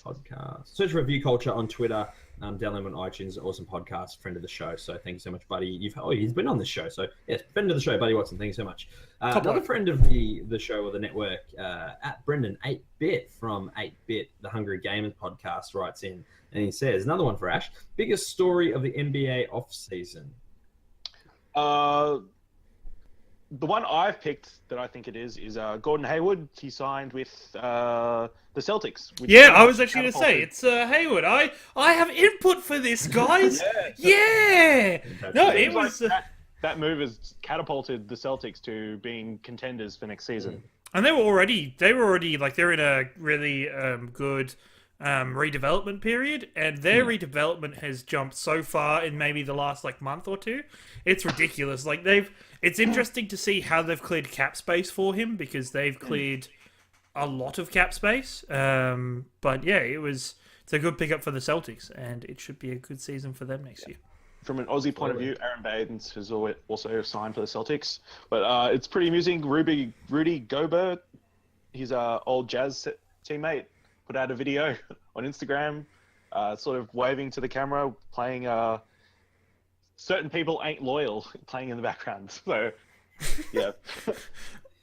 S1: Podcast. Search Review Culture on Twitter. Download him on iTunes. Awesome podcast, friend of the show. So thank you so much, buddy. He's been on this show. So yes, friend of the show, Buddy Watson. Thank you so much. Another friend of the show or the network, at Brendan 8-Bit from 8-Bit, the Hungry Gamers podcast, writes in and he says, another one for Ash. Biggest story of the NBA off season.
S3: The one I've picked that I think it is Gordon Hayward. He signed with the Celtics.
S2: Yeah, I was actually going to say, it's Hayward. I have input for this, guys. Yeah. No, it was...
S3: That move has catapulted the Celtics to being contenders for next season.
S2: And they were already like, they're in a really good redevelopment period, and their redevelopment has jumped so far in maybe the last month or two. It's ridiculous. It's interesting to see how they've cleared cap space for him, because they've cleared a lot of cap space. But yeah, it's a good pickup for the Celtics, and it should be a good season for them next year.
S3: From an Aussie point of view, Aaron Baines has also signed for the Celtics. But it's pretty amusing. Rudy Gobert, his old Jazz teammate, put out a video on Instagram, sort of waving to the camera, playing Certain People Ain't Loyal, playing in the background. So, yeah.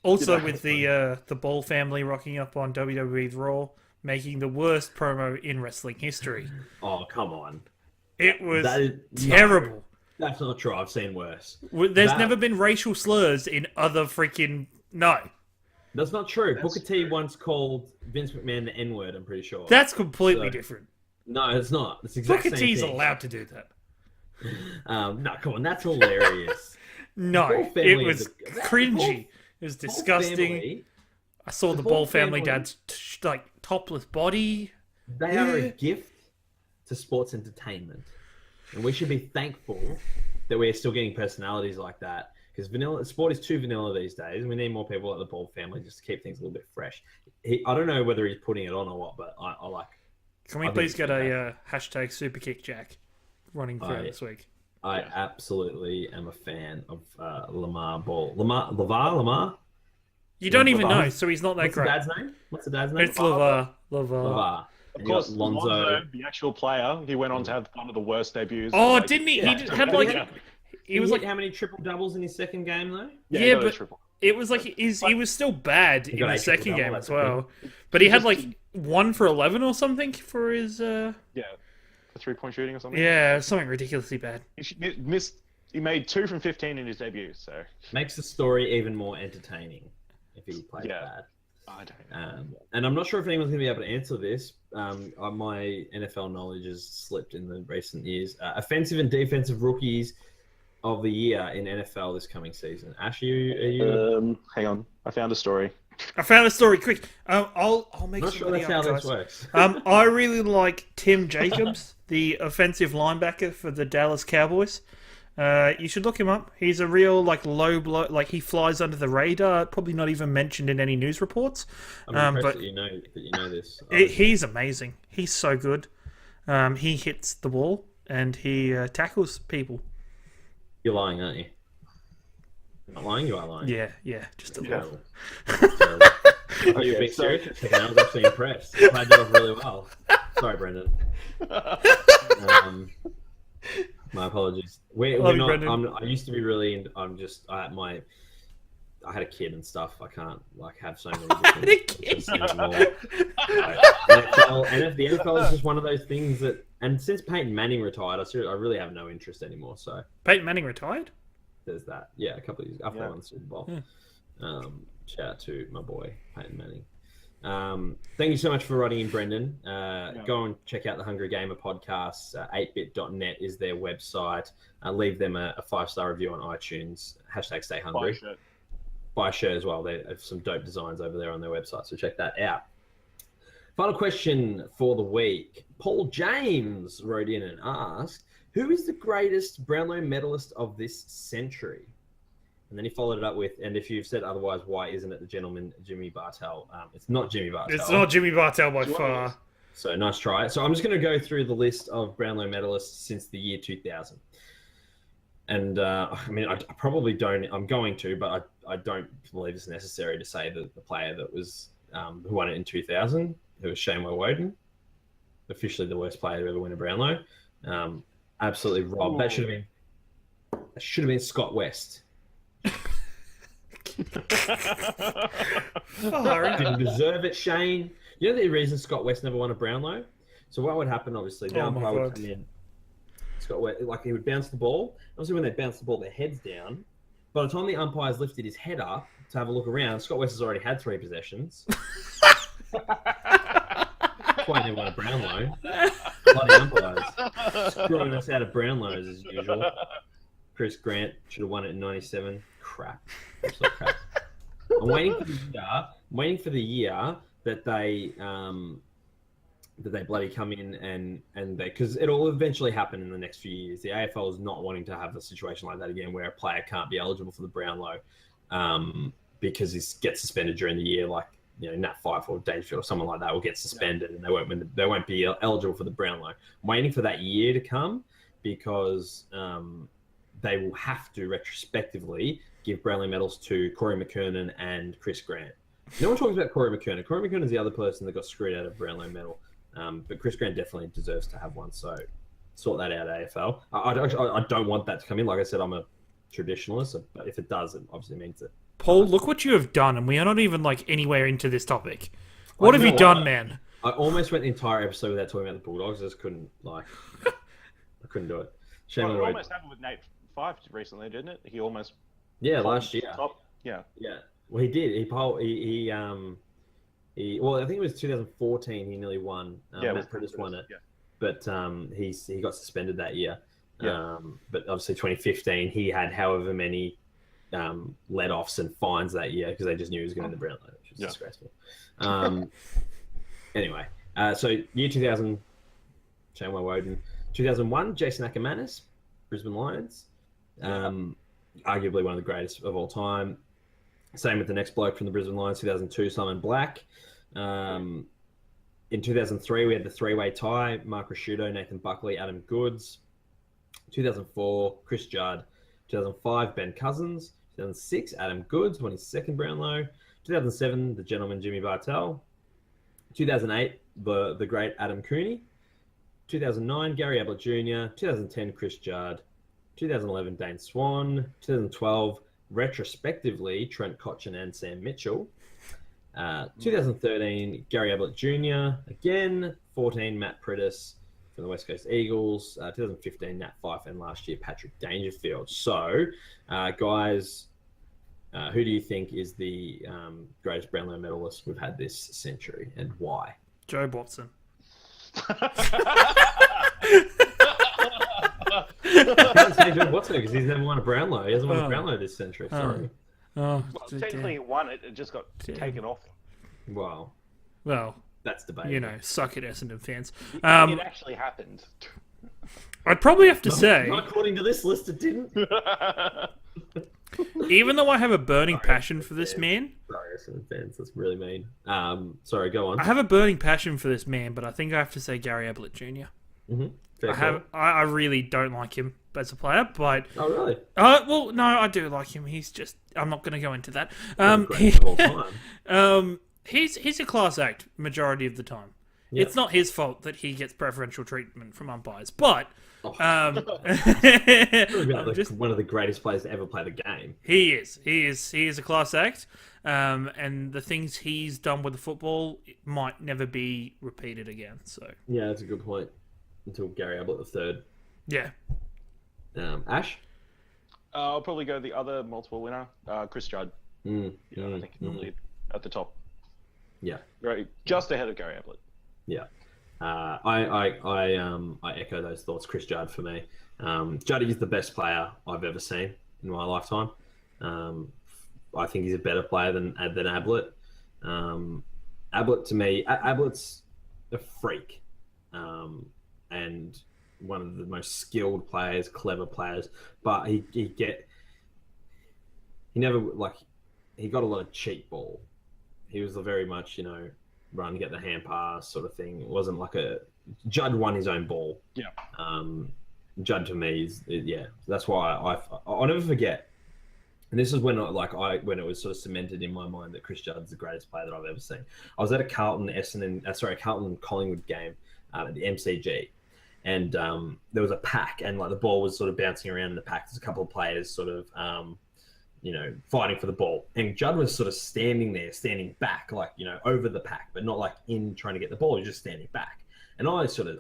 S2: Also with the Ball family rocking up on WWE's Raw, making the worst promo in wrestling history.
S1: Oh, come on.
S2: It was terrible.
S1: No, that's not true. I've seen worse.
S2: There's never been racial slurs in other freaking... No.
S1: That's not true. Booker T once called Vince McMahon the N-word, I'm pretty sure.
S2: That's completely different.
S1: No, it's not. It's exactly
S2: Booker T's allowed to do that.
S1: No, come on. That's hilarious.
S2: No, it was cringy. It was disgusting. I saw the Ball family dad's topless body.
S1: They are a gift to sports entertainment, and we should be thankful that we're still getting personalities like that, because vanilla sport is too vanilla these days, and we need more people like the Ball family just to keep things a little bit fresh. I don't know whether he's putting it on or what, but I like.
S2: Can we please get a hashtag Superkick Jack running through this week?
S1: I absolutely am a fan of Lamar Ball. Lamar. You
S2: don't even know, so he's not that great.
S1: What's the dad's name?
S2: It's Lavar.
S3: Of course, Lonzo, the actual player, he went on to have one of the worst debuts.
S2: Oh, didn't he?
S1: Yeah.
S2: He had like...
S1: He was like how many triple doubles in his second game though?
S2: Yeah, but it was like he was still bad in the second game as well. But he had like 1 for 11 or something for his.
S3: For 3-point shooting or something.
S2: Yeah, something ridiculously bad.
S3: He made 2 from 15 in his debut, so
S1: makes the story even more entertaining if he played bad.
S3: I don't.
S1: And I'm not sure if anyone's going to be able to answer this. My NFL knowledge has slipped in the recent years. Offensive and defensive rookies of the year in NFL this coming season. Ash, are you?
S3: Hang on, I found a story.
S2: Quick. I'll make.
S1: I'm not sure that's how this works.
S2: I really like Tim Jacobs, the offensive linebacker for the Dallas Cowboys. You should look him up. He's a real low blow. Like he flies under the radar. Probably not even mentioned in any news reports.
S1: I'm impressed that you know this.
S2: He's amazing. He's so good. He hits the ball and he tackles people.
S1: You're lying, aren't you? You're not lying. You are lying.
S2: Yeah, just a little.
S1: Are you being serious? I was actually impressed. You played that off really well. Sorry, Brendan. My apologies. We're not. I used to be really. I had a kid and stuff. I can't have so many different anymore. The NFL is just one of those things that. And since Peyton Manning retired, I really have no interest anymore. So
S2: Peyton Manning retired?
S1: There's that. Yeah, a couple of years after I won the Super Bowl. Yeah. Shout out to my boy Peyton Manning. Thank you so much for writing in, Brendan. Go and check out the Hungry Gamer podcast. 8bit.net is their website. Leave them a 5-star review on iTunes. Hashtag Stay Hungry. Buy a shirt as well. They have some dope designs over there on their website, so check that out. Final question for the week. Paul James wrote in and asked, who is the greatest Brownlow medalist of this century? And then he followed it up with, and if you've said otherwise, why isn't it the gentleman Jimmy Bartell? It's not Jimmy Bartell.
S2: It's not Jimmy Bartell by far.
S1: So nice try. So I'm just going to go through the list of Brownlow medalists since the year 2000. And I probably don't. I'm going to, but I don't believe it's necessary to say that the player that was who won it in 2000, who was Shane Woden, officially the worst player to ever win a Brownlow. Absolutely robbed. Ooh. That should have been Scott West. Didn't deserve it, Shane. You know the reason Scott West never won a Brownlow? So what would happen, obviously, the umpire would come in. Scott West, he would bounce the ball. Obviously, when they bounce the ball, their head's down. By the time the umpire's lifted his head up to have a look around, Scott West has already had 3 possessions. That's why he never won a Brownlow. Bloody umpires. Screwing us out of Brownlows as usual. Chris Grant should have won it in 97. Crap. Absolute crap. I'm waiting for the year that they bloody come in and they, because it'll eventually happen in the next few years. The AFL is not wanting to have a situation like that again where a player can't be eligible for the Brownlow because he gets suspended during the year, like Nat Fyfe or Dangerfield or someone like that will get suspended and they won't be eligible for the Brownlow. I'm waiting for that year to come because they will have to retrospectively give Brownlow medals to Corey McKernan and Chris Grant. No one talks about Corey McKernan. Corey McKernan is the other person that got screwed out of Brownlow medal. But Chris Grant definitely deserves to have one. So sort that out, AFL. I don't want that to come in. Like I said, I'm a traditionalist. But if it does, it obviously means that.
S2: Paul, look what you have done. And we are not even anywhere into this topic. What have you done, man?
S1: I almost went the entire episode without talking about the Bulldogs. I just couldn't, I couldn't do it.
S3: It almost happened with Nate Fyfe recently, didn't it? He almost...
S1: Yeah, last year.
S3: Yeah.
S1: Well, he did. Well, I think it was 2014. He nearly won. Matt Prentice won it. Yeah. But he got suspended that year.
S3: Yeah.
S1: But obviously 2015, he had however many let-offs and fines that year because they just knew he was going to the Brownlow, which was disgraceful. Anyway, so year 2000, Shane Woden. 2001, Jason Ackermanis, Brisbane Lions. arguably one of the greatest of all time. Same with the next bloke from the Brisbane Lions, 2002, Simon Black. In 2003, we had the three-way tie, Mark Rasciuto, Nathan Buckley, Adam Goods. 2004, Chris Judd. 2005, Ben Cousins. 2006, Adam Goods won his second Brownlow. 2007, the gentleman Jimmy Bartel. 2008, the great Adam Cooney. 2009, Gary Ablett Jr. 2010, Chris Judd. 2011, Dane Swan. 2012, retrospectively, Trent Cotchin and Sam Mitchell. 2013, Gary Ablett Jr. Again, 14, Matt Prittis from the West Coast Eagles. 2015, Nat Fyfe, and last year, Patrick Dangerfield. So, guys, who do you think is the greatest Brownlow medalist we've had this century, and why?
S2: Joe Watson.
S1: Can't say Joe Watson because he's never won a Brownlow. He hasn't won a Brownlow this century. Sorry.
S3: Well, technically, he won it. It just got taken off.
S1: Wow.
S2: Well,
S1: that's debatable.
S2: Suck it, Essendon fans.
S3: It actually happened.
S2: I'd probably have to say,
S1: not according to this list, it didn't.
S2: Even though I have a burning passion for this man.
S1: Sorry, Essendon fans. That's really mean. Sorry, go on.
S2: I have a burning passion for this man, but I think I have to say Gary Ablett Jr.
S1: Mm-hmm.
S2: I really don't like him as a player, but
S1: oh really?
S2: Well, no, I do like him. He's just I'm not going to go into that. He's a class act majority of the time. Yep. It's not his fault that he gets preferential treatment from umpires, but
S1: one of the greatest players to ever play the game.
S2: He is a class act, and the things he's done with the football might never be repeated again. So
S1: yeah, that's a good point. Until Gary Ablett the third.
S2: Yeah.
S1: Ash?
S3: I'll probably go the other multiple winner, Chris Judd. I think he'll at the top.
S1: Yeah.
S3: Right, just ahead of Gary Ablett.
S1: Yeah. I echo those thoughts. Chris Judd for me. Judd is the best player I've ever seen in my lifetime. I think he's a better player than Ablett. Ablett to me, Ablett's a freak. And one of the most skilled players, clever players, but he never he got a lot of cheap ball. He was very much run, get the hand pass sort of thing. It wasn't like Judd won his own ball.
S3: Yeah.
S1: Judd to me is that's why I'll never forget. And this is when when it was sort of cemented in my mind that Chris Judd's the greatest player that I've ever seen. I was at a Carlton Collingwood game at the MCG. And there was a pack, and the ball was sort of bouncing around in the pack. There's a couple of players sort of, fighting for the ball. And Judd was sort of standing back, over the pack, but not in trying to get the ball. He was just standing back. And I sort of,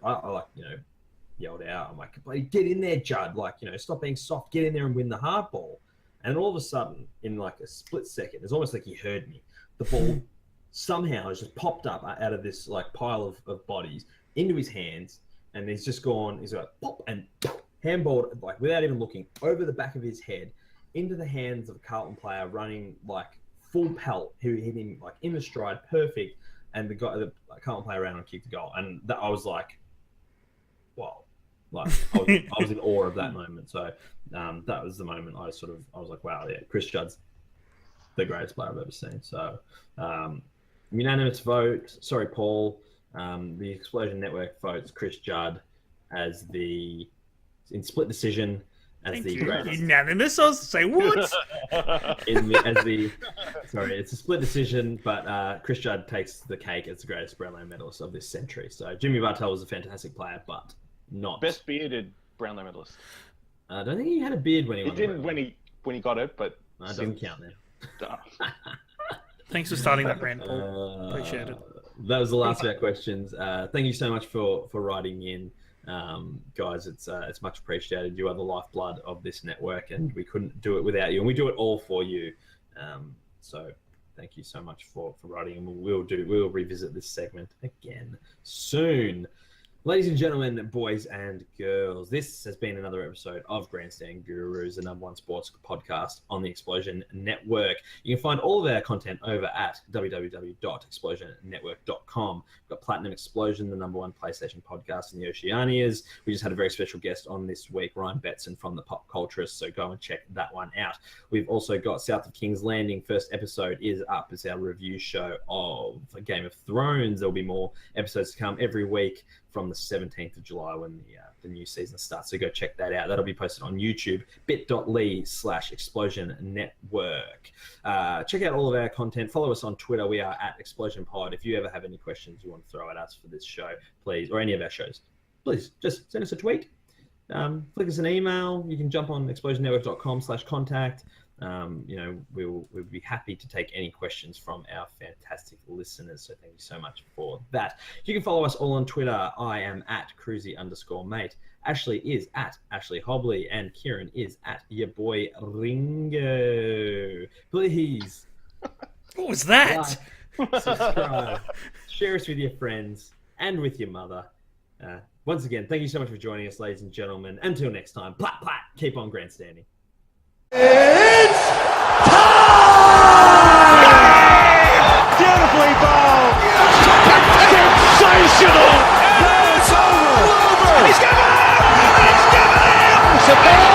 S1: yelled out. I'm like, get in there, Judd. Stop being soft. Get in there and win the hard ball. And all of a sudden, in a split second, it's almost like he heard me. The ball somehow has just popped up out of this pile of bodies into his hands. And he's just gone, he's got pop and handballed, without even looking, over the back of his head, into the hands of a Carlton player running full pelt, who hit him in the stride, perfect. And the Carlton player ran and kicked the goal. And I was like, wow. I was in awe of that moment. So that was the moment I was like, wow, yeah, Chris Judd's the greatest player I've ever seen. So unanimous vote. Sorry, Paul. The Explosion Network votes Chris Judd as in split decision as the greatest.
S2: Unanimous? I was to say what?
S1: It's a split decision, but Chris Judd takes the cake as the greatest Brownlow medalist of this century. So Jimmy Bartel was a fantastic player, but not
S3: best bearded Brownlow medalist.
S1: I don't think he had a beard when he won.
S3: He didn't when he got it, but
S1: I didn't count then.
S2: Thanks for starting that rant, Paul. Appreciate it.
S1: That was the last of our questions. Thank you so much for writing in, guys. It's much appreciated. You are the lifeblood of this network, and we couldn't do it without you. And we do it all for you. So thank you so much for writing. And we'll revisit this segment again soon. Ladies and gentlemen, boys and girls, this has been another episode of Grandstand Gurus, the #1 sports podcast on the Explosion Network. You can find all of our content over at www.explosionnetwork.com. We've got Platinum Explosion, the #1 PlayStation podcast in the Oceanias. We just had a very special guest on this week, Ryan Betson from the Pop Culturist, so go and check that one out. We've also got South of King's Landing. First episode is up. It's our review show of Game of Thrones. There'll be more episodes to come every week from the 17th of July when the new season starts. So go check that out. That'll be posted on YouTube, bit.ly/Explosion Network. Check out all of our content. Follow us on Twitter. We are at Explosion Pod. If you ever have any questions you want to throw at us for this show, please, or any of our shows, please just send us a tweet. Flick us an email. You can jump on explosionnetwork.com/contact. We'll be happy to take any questions from our fantastic listeners. So thank you so much for that. You can follow us all on Twitter. I am at Kruse_mate. Ashley is at Ashley Hobley, and Kieran is at your boy Ringo. Please.
S2: What was that?
S1: Like, subscribe, share us with your friends and with your mother. Once again, thank you so much for joining us, ladies and gentlemen. Until next time, plat plat, keep on grandstanding.
S4: It's time! Beautifully bowled! Sensational! It's over! He's given it! He's given it!